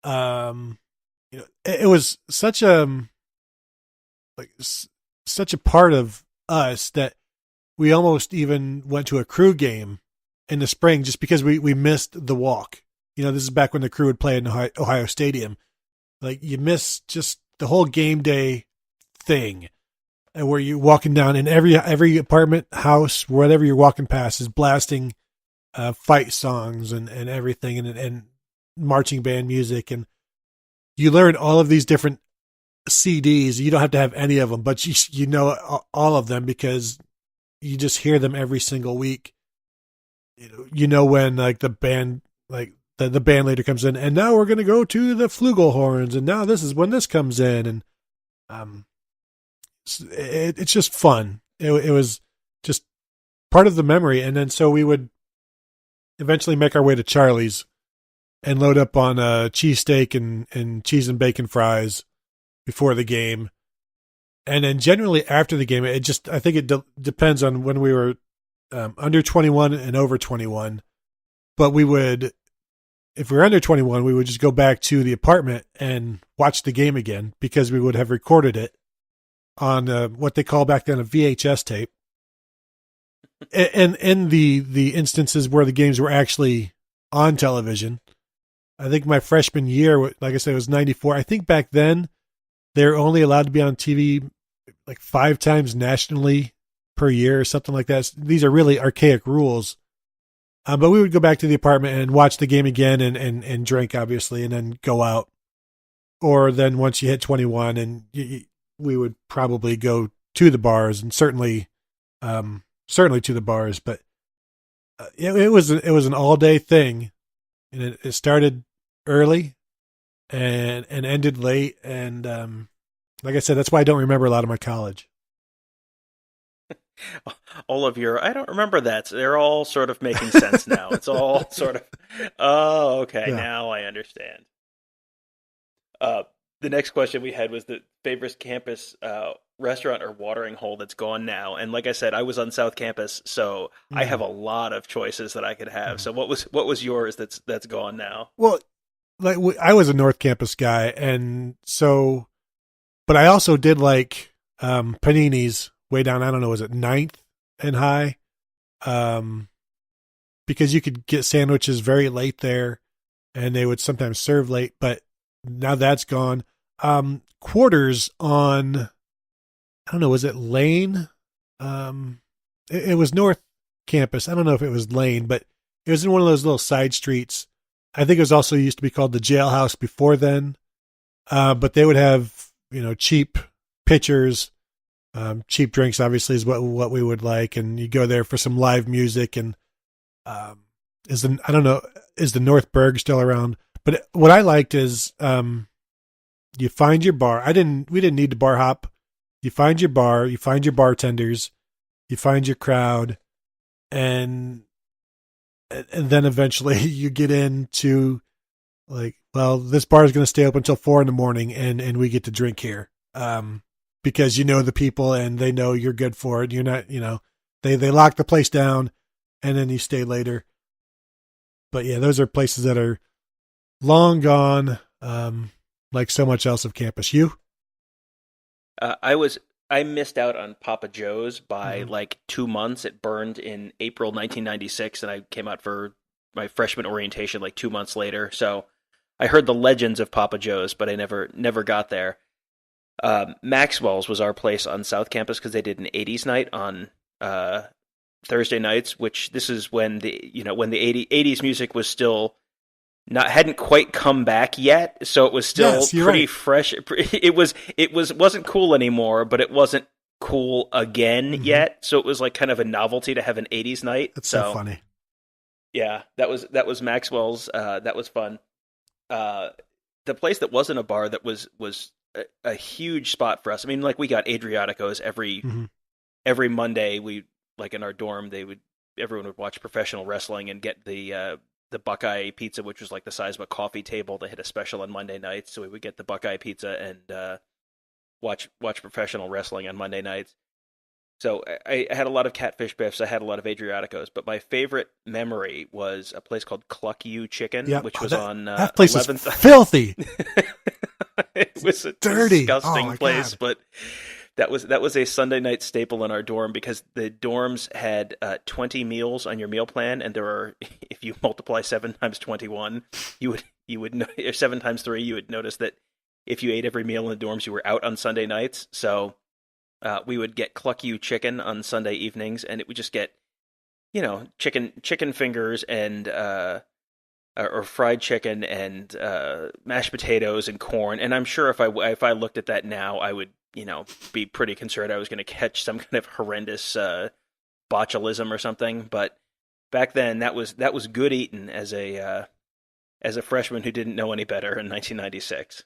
It was such a part of us that we almost even went to a crew game in the spring just because we missed the walk. This is back when the crew would play in Ohio Stadium. Like, you miss just the whole game day thing, and where you're walking down, and every apartment house, whatever you're walking past, is blasting fight songs and everything, and marching band music, and you learn all of these different CDs. You don't have to have any of them, but you know all of them because you just hear them every single week. When like the band, like the band leader comes in, and now we're going to go to the flugelhorns, and now this is when this comes in, and it's just fun. It was just part of the memory, and then so we would eventually make our way to Charlie's and load up on cheesesteak and cheese and bacon fries before the game, and then generally after the game, I think it depends on when we were under 21 and over 21, but we would. If we were under 21, we would just go back to the apartment and watch the game again because we would have recorded it on what they call back then a VHS tape. And in the instances where the games were actually on television, I think my freshman year, like I said, it was 94. I think back then they were only allowed to be on TV like 5 times nationally per year or something like that. These are really archaic rules. But we would go back to the apartment and watch the game again and drink, obviously, and then go out. Or then once you hit 21, and we would probably go to the bars, and certainly to the bars. But it was an all day thing, and it started early and ended late. And like I said, that's why I don't remember a lot of my college. I don't remember that. So they're all sort of making sense now. It's all sort of, oh, okay, yeah. Now I understand. The next question we had was the favorite campus restaurant or watering hole that's gone now. And like I said, I was on South Campus, so I have a lot of choices that I could have. So what was yours that's gone now? Well, like I was a North Campus guy, and so, but I also did like Panini's way down, I don't know, was it 9th and High? Because you could get sandwiches very late there, and they would sometimes serve late, but now that's gone. Quarters on, I don't know, was it Lane? It was North Campus. I don't know if it was Lane, but it was in one of those little side streets. I think it was also used to be called the Jailhouse before then. But they would have, cheap pitchers, cheap drinks, obviously, is what we would like. And you go there for some live music. And I don't know, is the North Berg still around? But what I liked is you find your bar. We didn't need to bar hop. You find your bar, you find your bartenders, you find your crowd, and then eventually you get into like, well, this bar is going to stay open until 4 a.m. and we get to drink here. Because the people and they know you're good for it. You're not, they lock the place down and then you stay later. But yeah, those are places that are long gone. Like so much else of campus. You? I missed out on Papa Joe's by like 2 months. It burned in April 1996, and I came out for my freshman orientation like 2 months later. So I heard the legends of Papa Joe's, but I never got there. Maxwell's was our place on South Campus because they did an 80s night on Thursday nights, which this is when the 80s music was still hadn't quite come back yet, so it was still pretty fresh. It wasn't cool anymore, but it wasn't cool again yet. So it was like kind of a novelty to have an 80s night. That's so funny. Yeah, that was Maxwell's. That was fun. The place that wasn't a bar that was a huge spot for us. I mean, like we got Adriatico's every Monday. We like in our dorm, everyone would watch professional wrestling and get the Buckeye pizza, which was like the size of a coffee table. They had a special on Monday nights, so we would get the Buckeye pizza and watch professional wrestling on Monday nights. So I had a lot of Catfish Biffs. I had a lot of Adriaticos, but my favorite memory was a place called Cluck You Chicken, which was on that place 11th. Was filthy. It was a dirty, disgusting place, but that was a Sunday night staple in our dorm because the dorms had 20 meals on your meal plan, and there are, if you multiply 7 times 21, you would know, or 7 times 3, you would notice that if you ate every meal in the dorms, you were out on Sunday nights. So we would get Cluck You chicken on Sunday evenings, and it would just get, chicken fingers and or fried chicken and mashed potatoes and corn. And I'm sure if I looked at that now, I would, be pretty concerned I was going to catch some kind of horrendous botulism or something. But back then, that was good eating as a freshman who didn't know any better in 1996.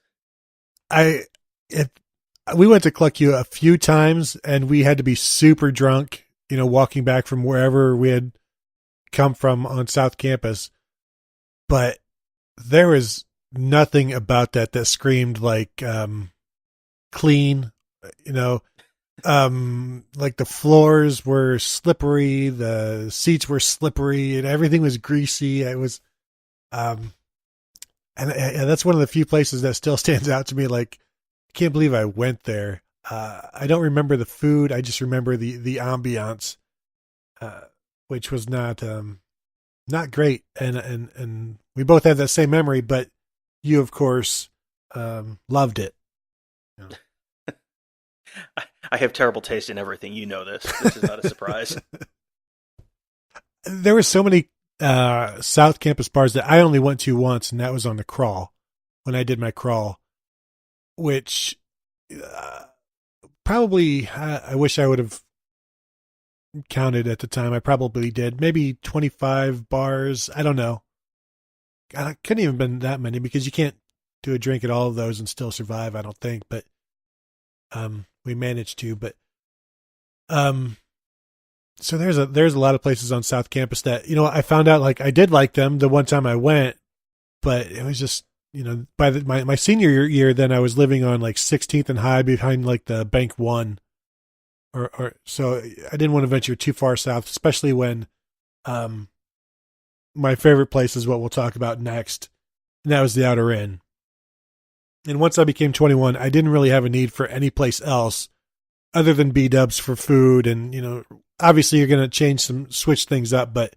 We went to Cluck You a few times, and we had to be super drunk, walking back from wherever we had come from on South Campus. But there was nothing about that screamed like clean, like the floors were slippery, the seats were slippery, and everything was greasy. It was, and that's one of the few places that still stands out to me. Like, I can't believe I went there. I don't remember the food. I just remember the ambiance, which was not great. And we both have that same memory, but you, of course, loved it. I have terrible taste in everything. You know this. This is not a surprise. There were so many South Campus bars that I only went to once, and that was on the crawl when I did my crawl, which probably I wish I would have counted at the time. I probably did. Maybe 25 bars. I don't know. I couldn't even been that many because you can't do a drink at all of those and still survive, I don't think. But we managed to. But so there's a lot of places on South Campus that, I found out like I did like them the one time I went, but it was just, by my senior year, then I was living on like 16th and High behind like the Bank One, or so I didn't want to venture too far south, especially when my favorite place is what we'll talk about next, and that was the Outer Inn. And once I became 21, I didn't really have a need for any place else other than B-dubs for food, and obviously you're going to switch things up, but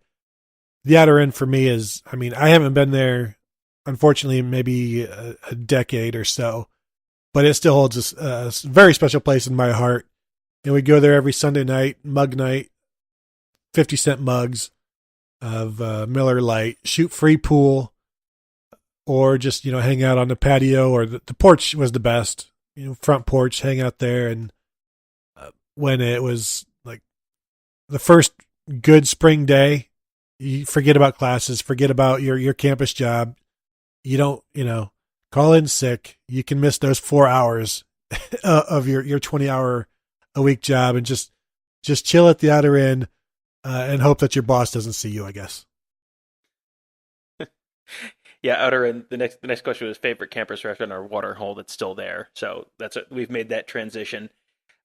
the Outer Inn for me is, I haven't been there unfortunately, maybe a decade or so, but it still holds a very special place in my heart. And we go there every Sunday night, mug night, 50-cent mugs of Miller Lite, shoot free pool, or just, hang out on the patio, or the porch was the best, front porch, hang out there. And when it was like the first good spring day, you forget about classes, forget about your campus job. You don't, call in sick. You can miss those 4 hours of your 20-hour a week job and just chill at the outer end and hope that your boss doesn't see you, I guess. Yeah, outer end. The next question was favorite campus restaurant or water hole that's still there. So we've made that transition.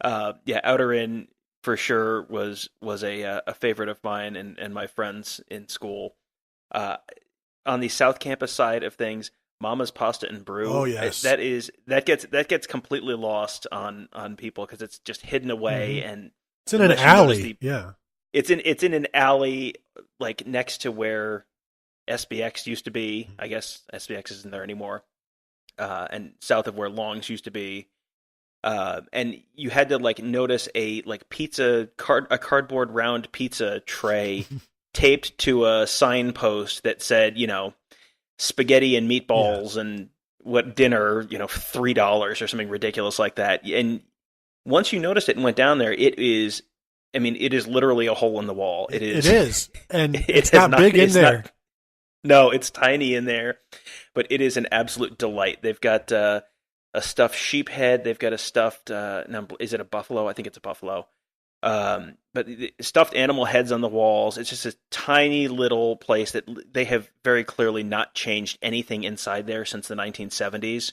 Yeah, outer end for sure was a favorite of mine and my friends in school. On the South Campus side of things, Mama's Pasta and Brew. Oh yes, that gets completely lost on people because it's just hidden away, mm-hmm. and it's in an alley. Yeah, it's in an alley like next to where SBX used to be. I guess SBX isn't there anymore, and south of where Long's used to be. And you had to like notice a cardboard round pizza tray taped to a signpost that said, spaghetti and meatballs and what dinner, $3 or something ridiculous like that. And once you noticed it and went down there, it is literally a hole in the wall. It is. And it's not big in there. No, it's tiny in there, but it is an absolute delight. They've got a stuffed sheep head. They've got a stuffed, is it a buffalo? I think it's a buffalo. But stuffed animal heads on the walls. It's just a tiny little place that they have very clearly not changed anything inside there since the 1970s.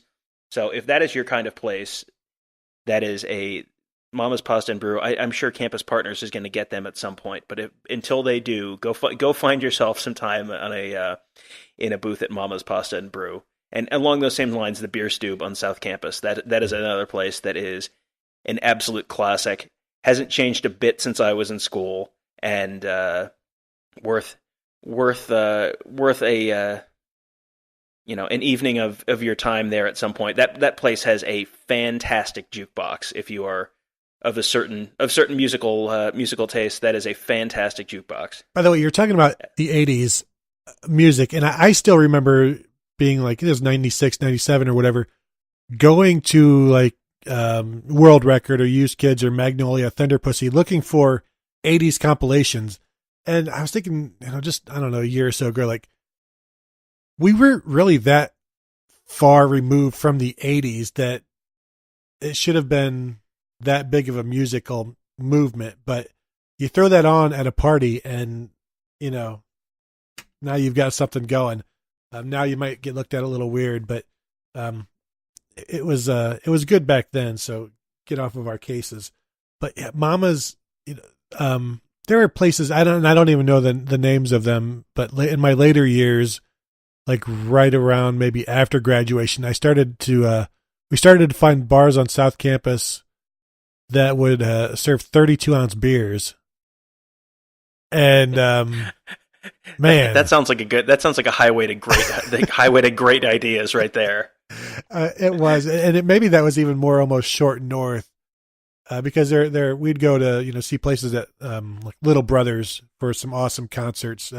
So if that is your kind of place, that is a Mama's Pasta and Brew. I'm sure Campus Partners is going to get them at some point. But until they do, go find yourself some time on in a booth at Mama's Pasta and Brew. And along those same lines, the Beer Stube on South Campus. That is another place that is an absolute classic. Hasn't changed a bit since I was in school, and worth a an evening of your time there at some point. That place has a fantastic jukebox. If you are of certain musical taste, that is a fantastic jukebox. By the way, you're talking about the 80s music, and I still remember being like, it was 96, 97 or whatever, going to like World Record or Used Kids or Magnolia, Thunder Pussy, looking for 80s compilations. And I was thinking, just, I don't know, a year or so ago, like, we weren't really that far removed from the 80s that it should have been that big of a musical movement. But you throw that on at a party and, now you've got something going. Now you might get looked at a little weird, but it was good back then. So get off of our cases. But yeah, Mama's, there are places I don't even know the names of them, but in my later years, like right around maybe after graduation, we started to find bars on South Campus that would serve 32-ounce beers. And man, that sounds like a highway to great ideas right there. It was, and maybe that was even more almost short north, because we'd go to see places that like Little Brothers for some awesome concerts,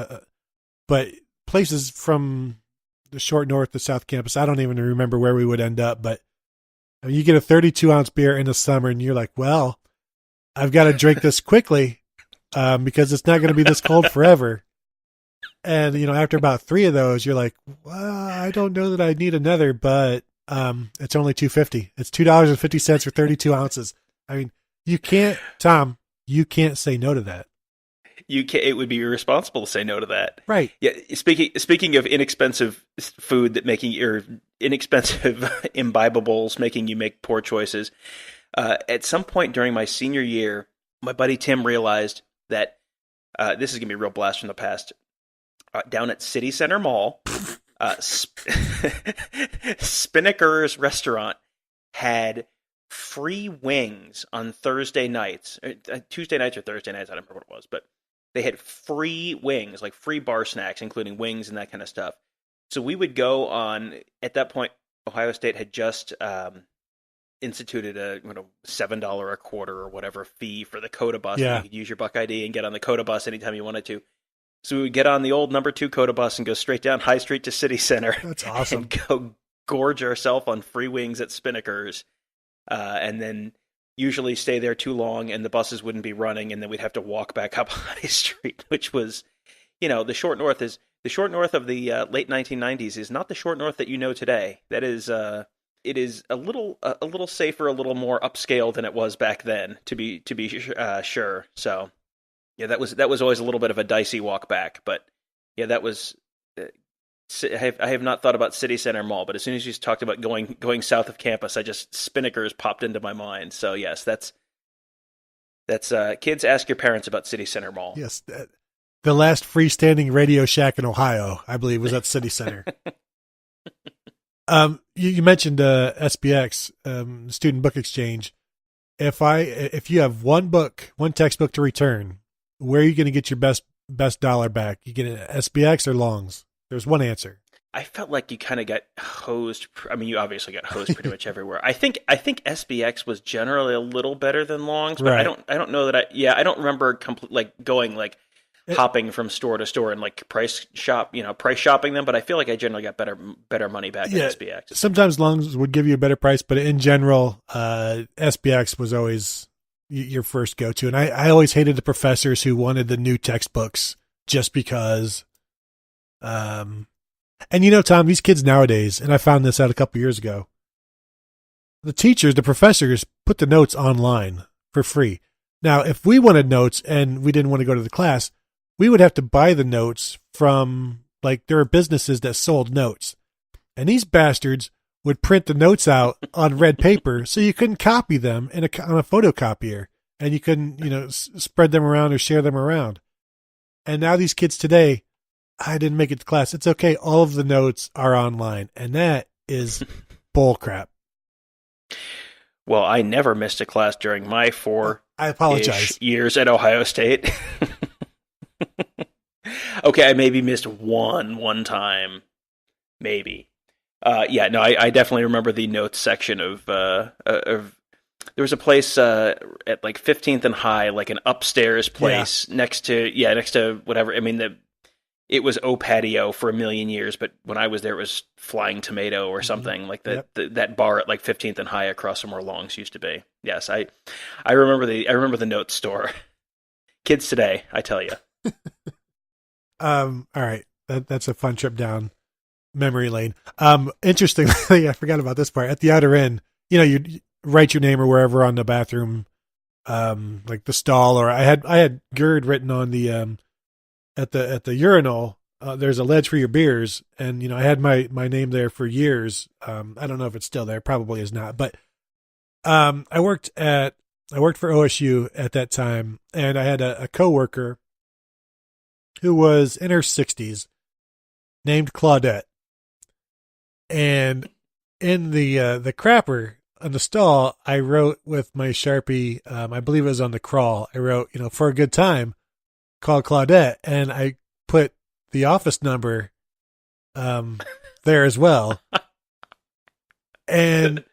but places from the short north to South Campus, I don't even remember where we would end up. But you get a 32-ounce beer in the summer, and you're like, well, I've got to drink this quickly because it's not going to be this cold forever. And, after about 3 of those, you're like, well, I don't know that I need another, but it's only $2.50. It's $2.50 for 32 ounces. I mean, you can't say no to that. It would be irresponsible to say no to that. Right. Yeah. Speaking of inexpensive food inexpensive imbibables making you make poor choices, at some point during my senior year, my buddy Tim realized that this is going to be a real blast from the past. Down at City Center Mall, Spinnaker's restaurant had free wings on Thursday nights, Tuesday nights or Thursday nights. I don't remember what it was, but they had free wings, like free bar snacks, including wings and that kind of stuff, So we would go on, at that point, Ohio State had just instituted a $7 a quarter or whatever fee for the Coda bus that you Yeah. could use your Buck ID and get on the Coda bus anytime you wanted to. So we would get on the old number 2 Coda bus and go straight down High Street to City Center. That's awesome. And go gorge ourselves on free wings at Spinnaker's, and then usually stay there too long and the buses wouldn't be running, and then we'd have to walk back up High Street, which was, the short north of the late 1990s is not the short north that you know today. That is, it is a little safer, a little more upscale than it was back then, to be sure. So, yeah, that was always a little bit of a dicey walk back, but yeah, that was. I have not thought about City Center Mall, but as soon as you talked about going south of campus, Spinnaker's popped into my mind. So yes, that's kids, ask your parents about City Center Mall. Yes, the last freestanding Radio Shack in Ohio, I believe, was at City Center. You mentioned SBX, Student Book Exchange. If you have one textbook to return, where are you going to get your best dollar back? You get an SBX or Longs? There's one answer. I felt like you kind of got hosed. I mean, you obviously got hosed pretty much everywhere. I think SBX was generally a little better than Longs, but right. I don't know that I don't remember going hopping from store to store and price shopping them. But I feel like I generally got better money back at SBX. Sometimes Longs would give you a better price, but in general, SBX was always your first go-to. And I always hated the professors who wanted the new textbooks just because. And Tom, these kids nowadays, and I found this out a couple years ago, the professors put the notes online for free. Now, if we wanted notes and we didn't want to go to the class, we would have to buy the notes from, there are businesses that sold notes. And these bastards would print the notes out on red paper so you couldn't copy them on a photocopier. And you couldn't, spread them around or share them around. And now these kids today, I didn't make it to class. It's okay. All of the notes are online. And that is bull crap. Well, I never missed a class during my I apologize. years at Ohio State. Okay, I maybe missed one time. Maybe. I definitely remember the notes section of there was a place at 15th and High, like an upstairs place next to whatever. I mean, it was O Patio for a million years, but when I was there, it was Flying Tomato or something that bar at 15th and High across from where Longs used to be. Yes, I remember the notes store. Kids today, I tell you. All right, that's a fun trip down memory lane. Interestingly, I forgot about this part. At the outer end, you'd write your name or wherever on the bathroom, the stall, or I had Gerd written on the at the urinal. There's a ledge for your beers, and I had my name there for years. I don't know if it's still there. Probably is not. But I worked for OSU at that time, and I had a coworker who was in her 60s, named Claudette, and in the crapper on the stall, I wrote with my Sharpie. I believe it was on the crawl. I wrote, for a good time, call Claudette, and I put the office number there as well. And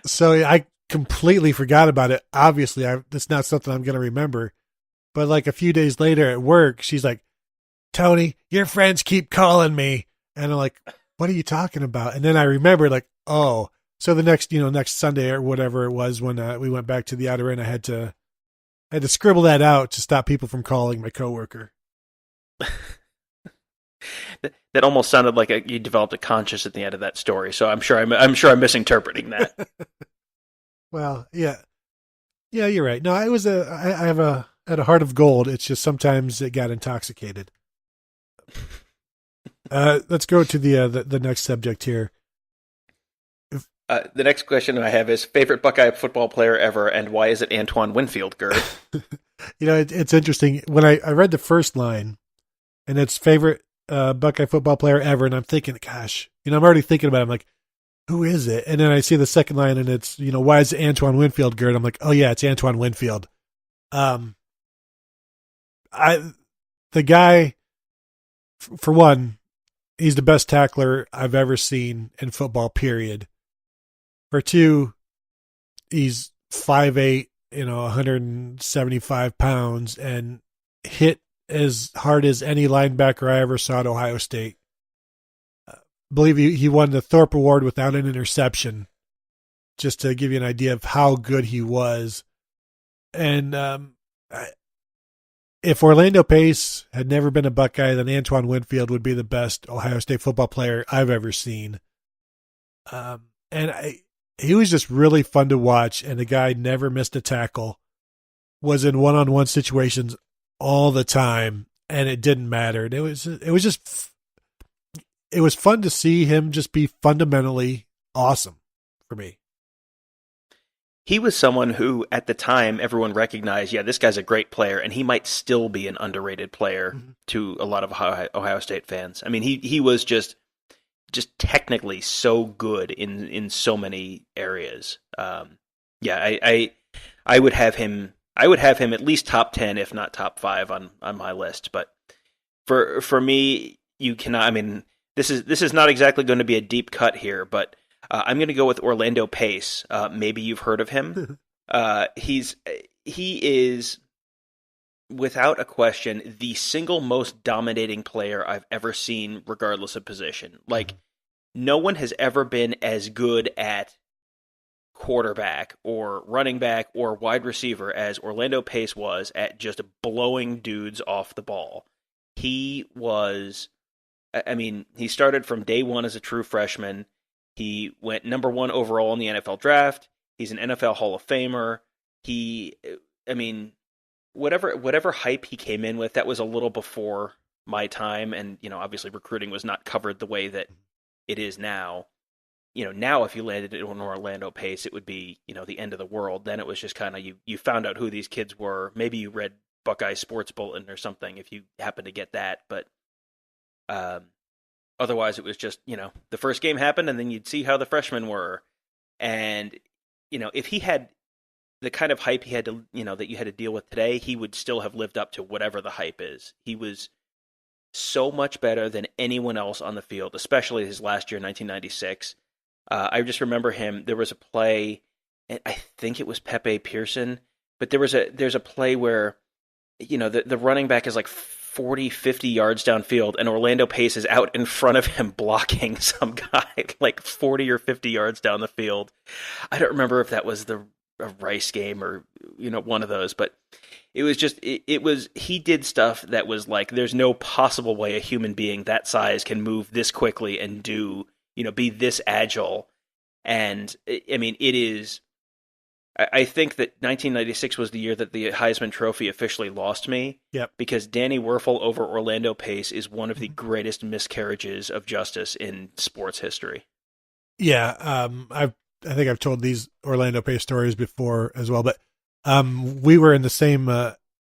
so I completely forgot about it. Obviously, it's not something I'm going to remember. But a few days later at work, she's like, "Tony, your friends keep calling me." And I'm like, "What are you talking about?" And then I remembered, oh, so the next Sunday or whatever it was when we went back to the outer end, I had to scribble that out to stop people from calling my coworker. That almost sounded like you developed a conscience at the end of that story. So I'm sure I'm misinterpreting that. Well, yeah, you're right. No, I had a heart of gold. It's just sometimes it got intoxicated. Let's go to the next subject here. The next question I have is favorite Buckeye football player ever, and why is it Antoine Winfield, Gerd? It's interesting. When I read the first line, and it's favorite Buckeye football player ever, and I'm thinking, gosh, I'm already thinking about it. I'm like, who is it? And then I see the second line, and it's, why is it Antoine Winfield, Gerd? I'm like, oh yeah, it's Antoine Winfield. The guy, for one, he's the best tackler I've ever seen in football, period. For two, he's 5'8", 175 pounds, and hit as hard as any linebacker I ever saw at Ohio State. I believe he won the Thorpe Award without an interception, just to give you an idea of how good he was. And if Orlando Pace had never been a Buckeye, then Antoine Winfield would be the best Ohio State football player I've ever seen. He was just really fun to watch, and the guy never missed a tackle, was in one-on-one situations all the time, and it didn't matter. It was fun to see him just be fundamentally awesome for me. He was someone who, at the time, everyone recognized, yeah, this guy's a great player, and he might still be an underrated player to a lot of Ohio State fans. I mean, he was just technically so good in so many areas. I would have him. I would have him at least top 10, if not top 5 on my list. But for me, you cannot. I mean, this is not exactly going to be a deep cut here, but I'm going to go with Orlando Pace. Maybe you've heard of him. He is, without a question, the single most dominating player I've ever seen, regardless of position. Like, no one has ever been as good at quarterback or running back or wide receiver as Orlando Pace was at just blowing dudes off the ball. He was, I mean, he started from day one as a true freshman. He went number 1 overall in the NFL draft. He's an NFL Hall of Famer. Whatever hype he came in with, that was a little before my time. And, obviously recruiting was not covered the way that it is now. Now if you landed it on Orlando Pace, it would be, the end of the world. Then it was just kind of, you found out who these kids were. Maybe you read Buckeye Sports Bulletin or something if you happen to get that. But otherwise, it was just, the first game happened, and then you'd see how the freshmen were. And, if he had the kind of hype he had to, that you had to deal with today, he would still have lived up to whatever the hype is. He was so much better than anyone else on the field, especially his last year, 1996. I just remember him. There was a play, and I think it was Pepe Pearson, but there's a play where, the running back is like 40, 50 yards downfield, and Orlando Pace is out in front of him blocking some guy like 40 or 50 yards down the field. I don't remember if that was a Rice game or, one of those, but it was just, he did stuff that was like, there's no possible way a human being that size can move this quickly and do, be this agile. And I mean, it is, I think that 1996 was the year that the Heisman Trophy officially lost me. Yep. Because Danny Werfel over Orlando Pace is one of the greatest miscarriages of justice in sports history. Yeah, I think I've told these Orlando Pace stories before as well, but we were in the same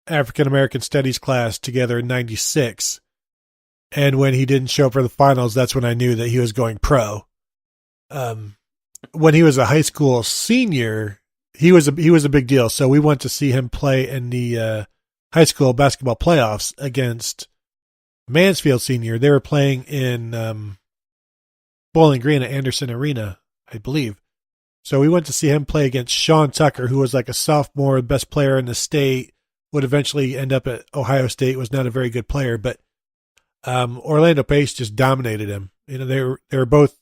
African American Studies class together in '96, and when he didn't show up for the finals, that's when I knew that he was going pro. When he was a high school senior, he was a big deal. So we went to see him play in the high school basketball playoffs against Mansfield Senior. They were playing in Bowling Green at Anderson Arena, I believe. So we went to see him play against Sean Tucker, who was like a sophomore, best player in the state, would eventually end up at Ohio State, was not a very good player, but Orlando Pace just dominated him. They were both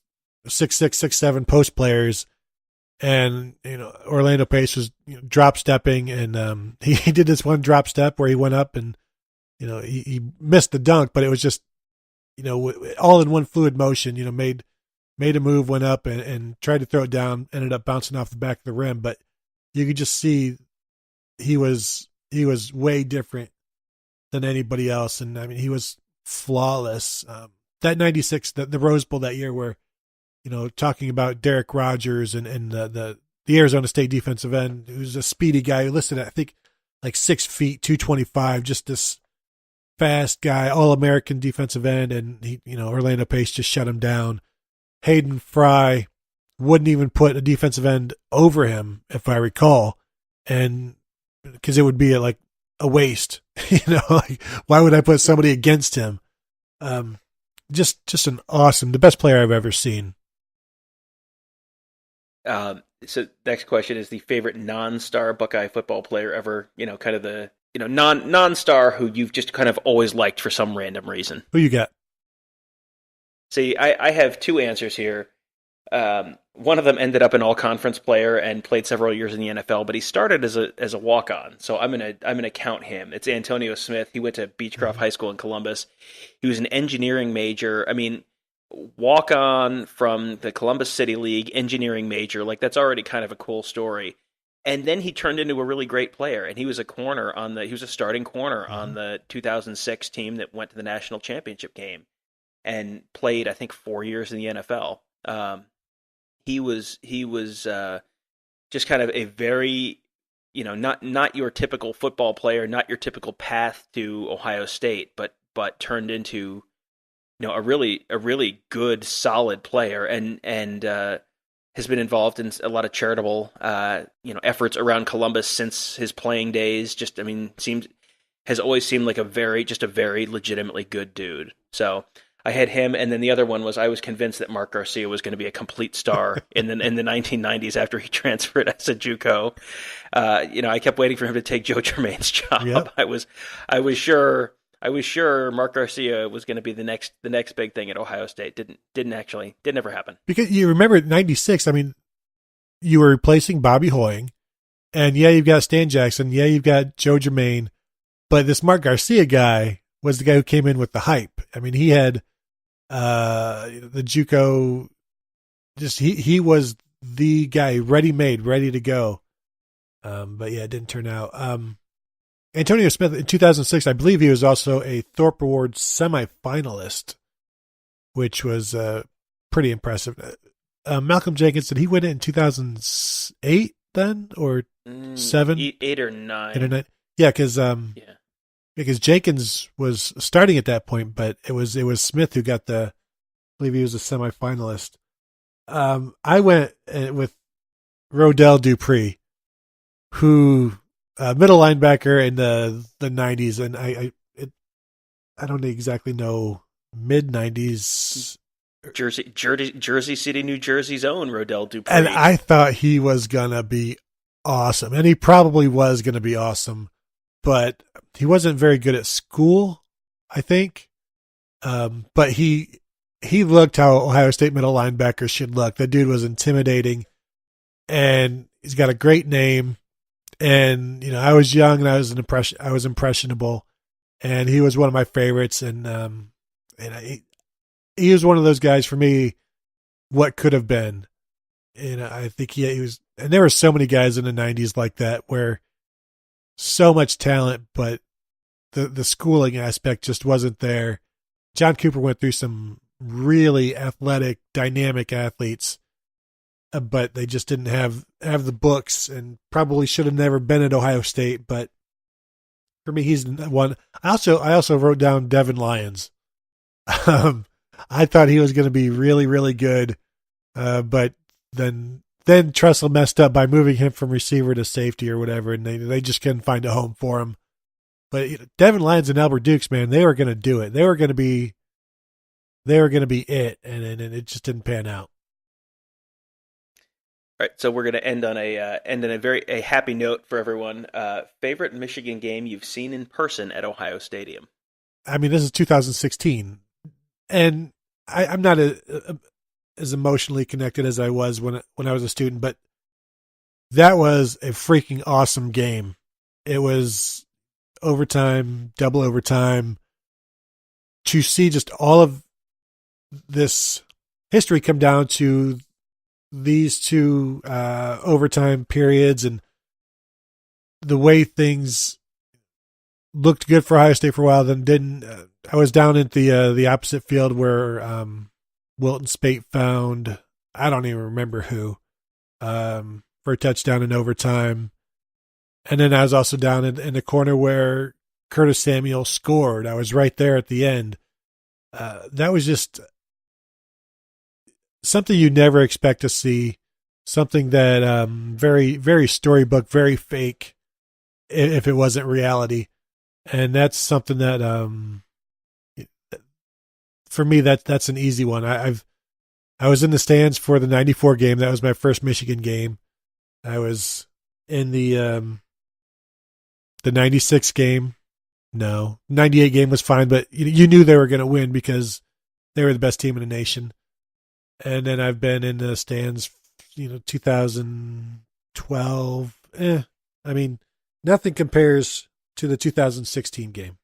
6'6", 6'7" post players, and Orlando Pace was drop stepping, and he did this one drop step where he went up and he missed the dunk, but it was just all in one fluid motion. Made a move, went up and tried to throw it down, ended up bouncing off the back of the rim, but you could just see he was way different than anybody else, and I mean he was flawless. That '96, the Rose Bowl that year, where talking about Derek Rogers and the Arizona State defensive end, who's a speedy guy who listed at, I think, like 6 feet, 225, just this fast guy, All-American defensive end, and Orlando Pace just shut him down. Hayden Fry wouldn't even put a defensive end over him, if I recall, and because it would be like a waste, like why would I put somebody against him? just an awesome, the best player I've ever seen. So next question is the favorite non-star Buckeye football player ever. Kind of the non-star who you've just kind of always liked for some random reason. Who you got? See, I have two answers here. One of them ended up an all-conference player and played several years in the NFL, but he started as a walk-on. So I'm gonna count him. It's Antonio Smith. He went to Beechcroft High School in Columbus. He was an engineering major. I mean, walk-on from the Columbus City League, engineering major. Like, that's already kind of a cool story. And then he turned into a really great player, and he was a starting corner on the 2006 team that went to the national championship game and played, I think, 4 years in the NFL. He was just kind of a very, not your typical football player, not your typical path to Ohio State, but turned into, a really good, solid player, and has been involved in a lot of charitable, efforts around Columbus since his playing days. Has always seemed like a very legitimately good dude. So I had him, and then the other one was I was convinced that Mark Garcia was going to be a complete star in the 1990s after he transferred as a JUCO. I kept waiting for him to take Joe Germain's job. Yep. I was sure Mark Garcia was going to be the next big thing at Ohio State. Didn't ever happen. Because you remember '96. I mean, you were replacing Bobby Hoying, and yeah, you've got Stan Jackson. Yeah, you've got Joe Germain, but this Mark Garcia guy was the guy who came in with the hype. I mean, he had the JUCO. He was the guy, ready-made, ready to go. But yeah, it didn't turn out. Antonio Smith in 2006, I believe he was also a Thorpe Award semifinalist, which was pretty impressive. Malcolm Jenkins, did he win it in 2008 then, or 7? 8 or 9. 8 or 9. Yeah, because Jenkins was starting at that point, but it was Smith who got I believe he was a semifinalist. I went with Rodell Dupree, who middle linebacker in the 90s, and I don't exactly know, mid 90s. Jersey City, New Jersey's own Rodell Dupree. And I thought he was gonna be awesome, and he probably was gonna be awesome, but he wasn't very good at school, I think. But he looked how Ohio State middle linebackers should look. The dude was intimidating, and he's got a great name. And I was young and I was impressionable, and he was one of my favorites. And he was one of those guys for me. What could have been, and I think he was. And there were so many guys in the '90s like that, where so much talent, but the schooling aspect just wasn't there. John Cooper went through some really athletic, dynamic athletes, but they just didn't have the books, and probably should have never been at Ohio State. But for me, he's one. I also wrote down Devin Lyons. I thought he was going to be really, really good, but then Tressel messed up by moving him from receiver to safety or whatever, and they just couldn't find a home for him. But Devin Lyons and Albert Dukes, man, they were going to do it. They were going to be it, and it just didn't pan out. All right, so we're going to end on a very happy note for everyone. Favorite Michigan game you've seen in person at Ohio Stadium? I mean, this is 2016, and I'm not as emotionally connected as I was when I was a student, but that was a freaking awesome game. It was overtime, double overtime. To see just all of this history come down to these two overtime periods, and the way things looked good for Ohio State for a while, then didn't. I was down at the opposite field where Wilton Spate found, I don't even remember who, for a touchdown in overtime. And then I was also down in the corner where Curtis Samuel scored. I was right there at the end. That was just something you never expect to see, something that very, very storybook, very fake, if it wasn't reality. And that's something that for me, that's an easy one. I was in the stands for the '94 game. That was my first Michigan game. I was in the '96 game. No, '98 game was fine, but you knew they were going to win because they were the best team in the nation. And then I've been in the stands, 2012. I mean, nothing compares to the 2016 game.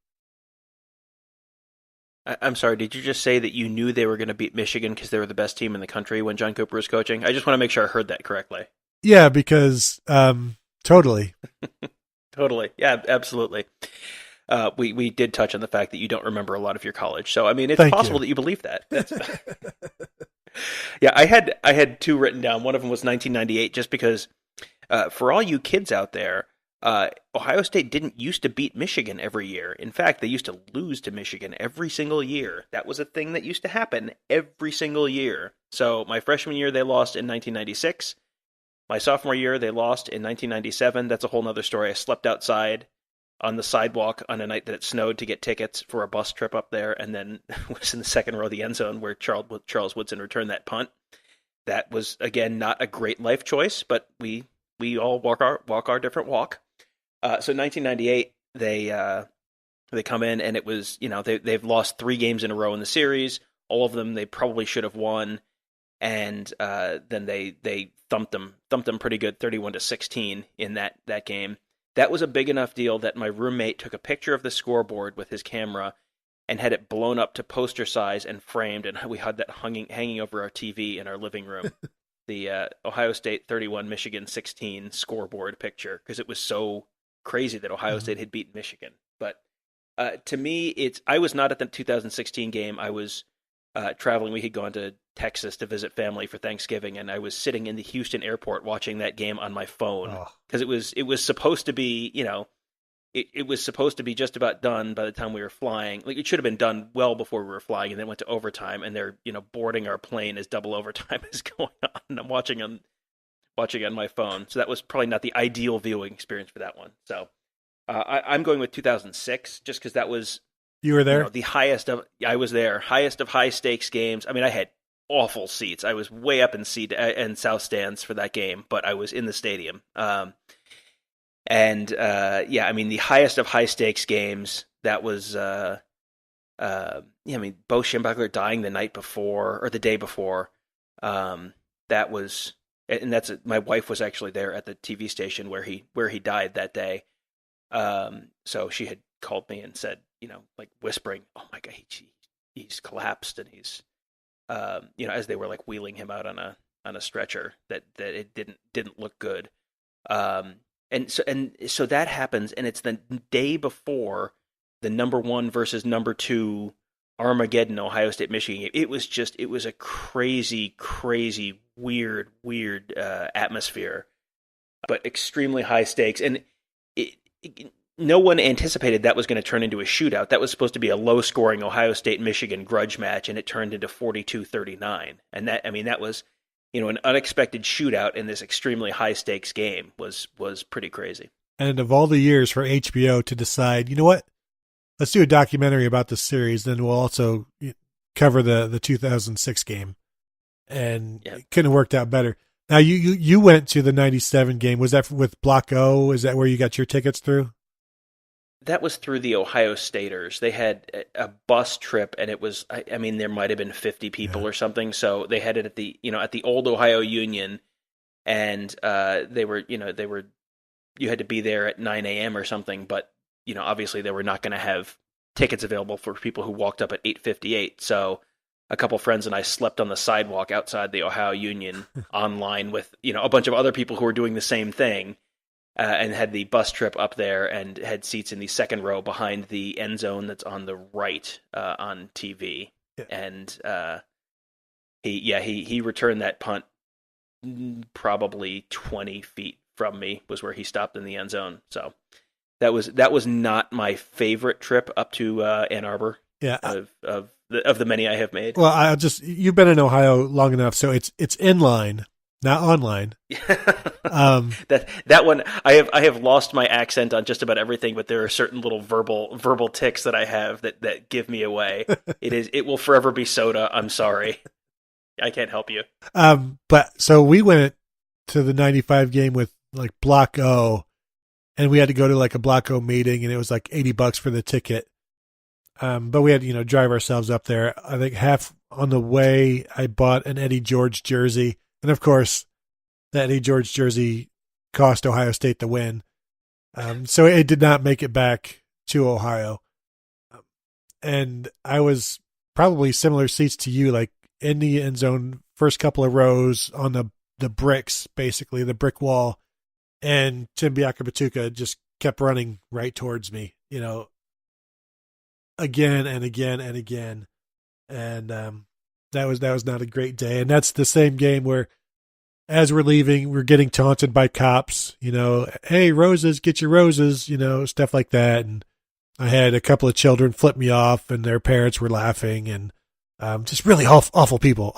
I'm sorry, did you just say that you knew they were going to beat Michigan because they were the best team in the country when John Cooper was coaching? I just want to make sure I heard that correctly. Yeah, because totally. Totally. Yeah, absolutely. We did touch on the fact that you don't remember a lot of your college. So, I mean, it's possible that you believe that. Yeah, I had two written down. One of them was 1998, just because for all you kids out there, Ohio State didn't used to beat Michigan every year. In fact, they used to lose to Michigan every single year. That was a thing that used to happen every single year. So my freshman year, they lost in 1996. My sophomore year, they lost in 1997. That's a whole nother story. I slept outside on the sidewalk on a night that it snowed to get tickets for a bus trip up there, and then was in the second row of the end zone where Charles Woodson returned that punt. That was, again, not a great life choice, but we all walk our different walk. So 1998, they come in, and it was, they've lost 3 games in a row in the series. All of them they probably should have won, and then they thumped them pretty good, 31-16 in that game. That was a big enough deal that my roommate took a picture of the scoreboard with his camera and had it blown up to poster size and framed, and we had that hanging over our TV in our living room. The Ohio State 31, Michigan 16 scoreboard picture, because it was so crazy that Ohio State had beaten Michigan. But to me, I was not at the 2016 game. I was traveling. We had gone to Texas to visit family for Thanksgiving, and I was sitting in the Houston airport watching that game on my phone because it was supposed to be, it was supposed to be just about done by the time we were flying. Like, it should have been done well before we were flying, and then went to overtime, and they're boarding our plane as double overtime is going on, and I'm watching on my phone. So that was probably not the ideal viewing experience for that one. So I'm going with 2006 just because that was. You were there? The highest of. I was there. Highest of high stakes games. I mean, I had awful seats. I was way up in south stands for that game, but I was in the stadium. I mean, the highest of high stakes games. That was, I mean, Bo Schembechler dying the night before or the day before. That was, and my wife was actually there at the TV station where he died that day. So she had called me and said, like whispering, "Oh my God, he's collapsed," and he's, as they were like wheeling him out on a stretcher, that it didn't look good. And so that happens, and it's the day before the number 1 versus number 2 Armageddon Ohio State Michigan game. It was a crazy weird atmosphere, but extremely high stakes, and no one anticipated that was going to turn into a shootout. That was supposed to be a low-scoring Ohio State-Michigan grudge match, and it turned into 42-39. And that was, an unexpected shootout in this extremely high-stakes game was pretty crazy. And of all the years for HBO to decide, you know what, let's do a documentary about this series, then we'll also cover the 2006 game. And It couldn't have worked out better. Now, you went to the 97 game. Was that with Block O? Is that where you got your tickets through? That was through the Ohio Staters. They had a bus trip, and it was, I mean, there might have been 50 people or something. So they had it at the old Ohio Union, and you had to be there at 9 a.m. or something. But, obviously they were not going to have tickets available for people who walked up at 8:58. So a couple friends and I slept on the sidewalk outside the Ohio Union online with, a bunch of other people who were doing the same thing. And had the bus trip up there and had seats in the second row behind the end zone that's on the right on TV. Yeah. And he returned that punt probably 20 feet from me was where he stopped in the end zone. So that was not my favorite trip up to Ann Arbor. Yeah, of the many I have made. Well, you've been in Ohio long enough, so it's inline. not online. That one, I have lost my accent on just about everything, but there are certain little verbal tics that I have that give me away. It will forever be soda. I'm sorry, I can't help you. But so we went to the 95 game with like Block O, and we had to go to like a Block O meeting, and it was like $80 for the ticket. But we had to, drive ourselves up there. I think half on the way, I bought an Eddie George jersey. And of course, that Eddie George jersey cost Ohio State the win. So it did not make it back to Ohio. And I was probably similar seats to you, like in the end zone, first couple of rows on the bricks, basically, the brick wall. And Tim Biakabatuka just kept running right towards me, again and again and again. And that was not a great day. And that's the same game where, as we're leaving, we're getting taunted by cops, hey, roses, get your roses, stuff like that. And I had a couple of children flip me off, and their parents were laughing, and just really awful people.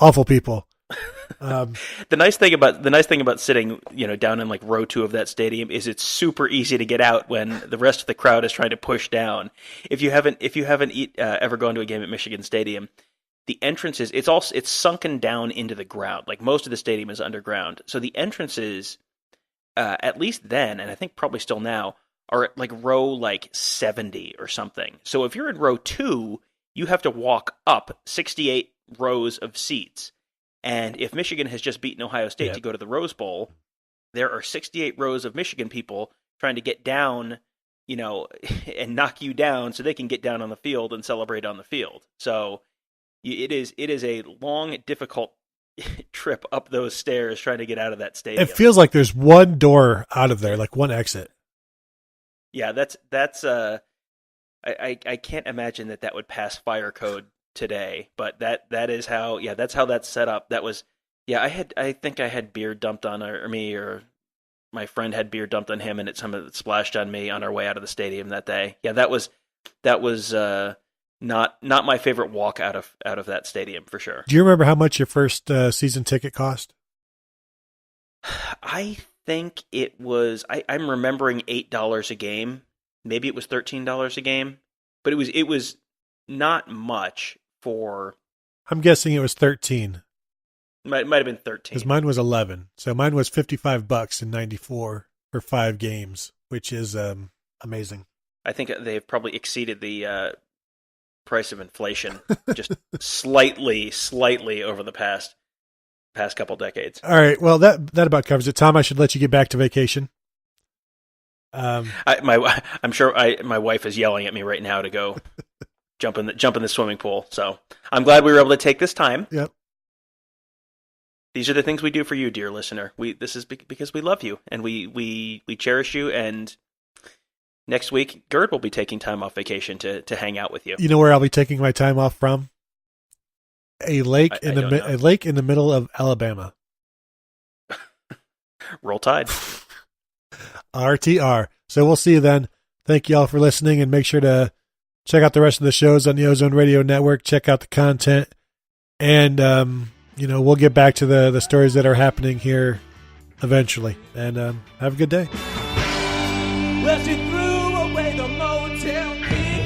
The nice thing about sitting, down in like row 2 of that stadium is it's super easy to get out when the rest of the crowd is trying to push down. If you haven't ever gone to a game at Michigan Stadium, the entrances, it's sunken down into the ground. Like most of the stadium is underground. So the entrances, at least then, and I think probably still now, are at like row like 70 or something. So if you're in row 2, you have to walk up 68 rows of seats. And if Michigan has just beaten Ohio State to go to the Rose Bowl, there are 68 rows of Michigan people trying to get down, and knock you down so they can get down on the field and celebrate on the field. So it is a long, difficult trip up those stairs trying to get out of that stadium. It feels like there's one door out of there, like one exit. Yeah, that's I can't imagine that would pass fire code today, but that is how that's how that's set up. That was I think I had beer dumped on me, or my friend had beer dumped on him, and some of it splashed on me on our way out of the stadium that day. Yeah, that was not my favorite walk out of that stadium for sure. Do you remember how much your first season ticket cost? I think it was I'm remembering $8 a game. Maybe it was $13 a game, but it was not much for. I'm guessing it was 13. Might have been 13. Because mine was 11. So mine was $55 in '94 for 5 games, which is amazing. I think they've probably exceeded the price of inflation just slightly over the past couple decades. All right. Well, that about covers it. Tom, I should let you get back to vacation. I'm sure my wife is yelling at me right now to go jump in the swimming pool. So I'm glad we were able to take this time. Yep. These are the things we do for you, dear listener. This is because we love you and we cherish you. And next week, Gerd will be taking time off vacation to hang out with you. You know where I'll be taking my time off from? A lake in the middle of Alabama. Roll Tide. RTR. So we'll see you then. Thank you all for listening, and make sure to check out the rest of the shows on the Ozone Radio Network. Check out the content, and we'll get back to the stories that are happening here eventually. And have a good day. Well, she threw away the motel key.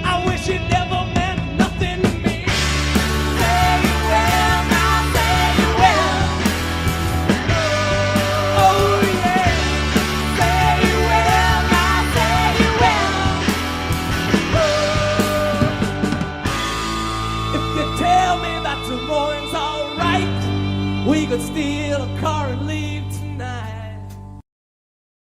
I wish it never meant nothing to me. Say it well, now say it well. Oh yeah. Say it well, now say it well. If you tell me that tomorrow's alright, we could steal a car and leave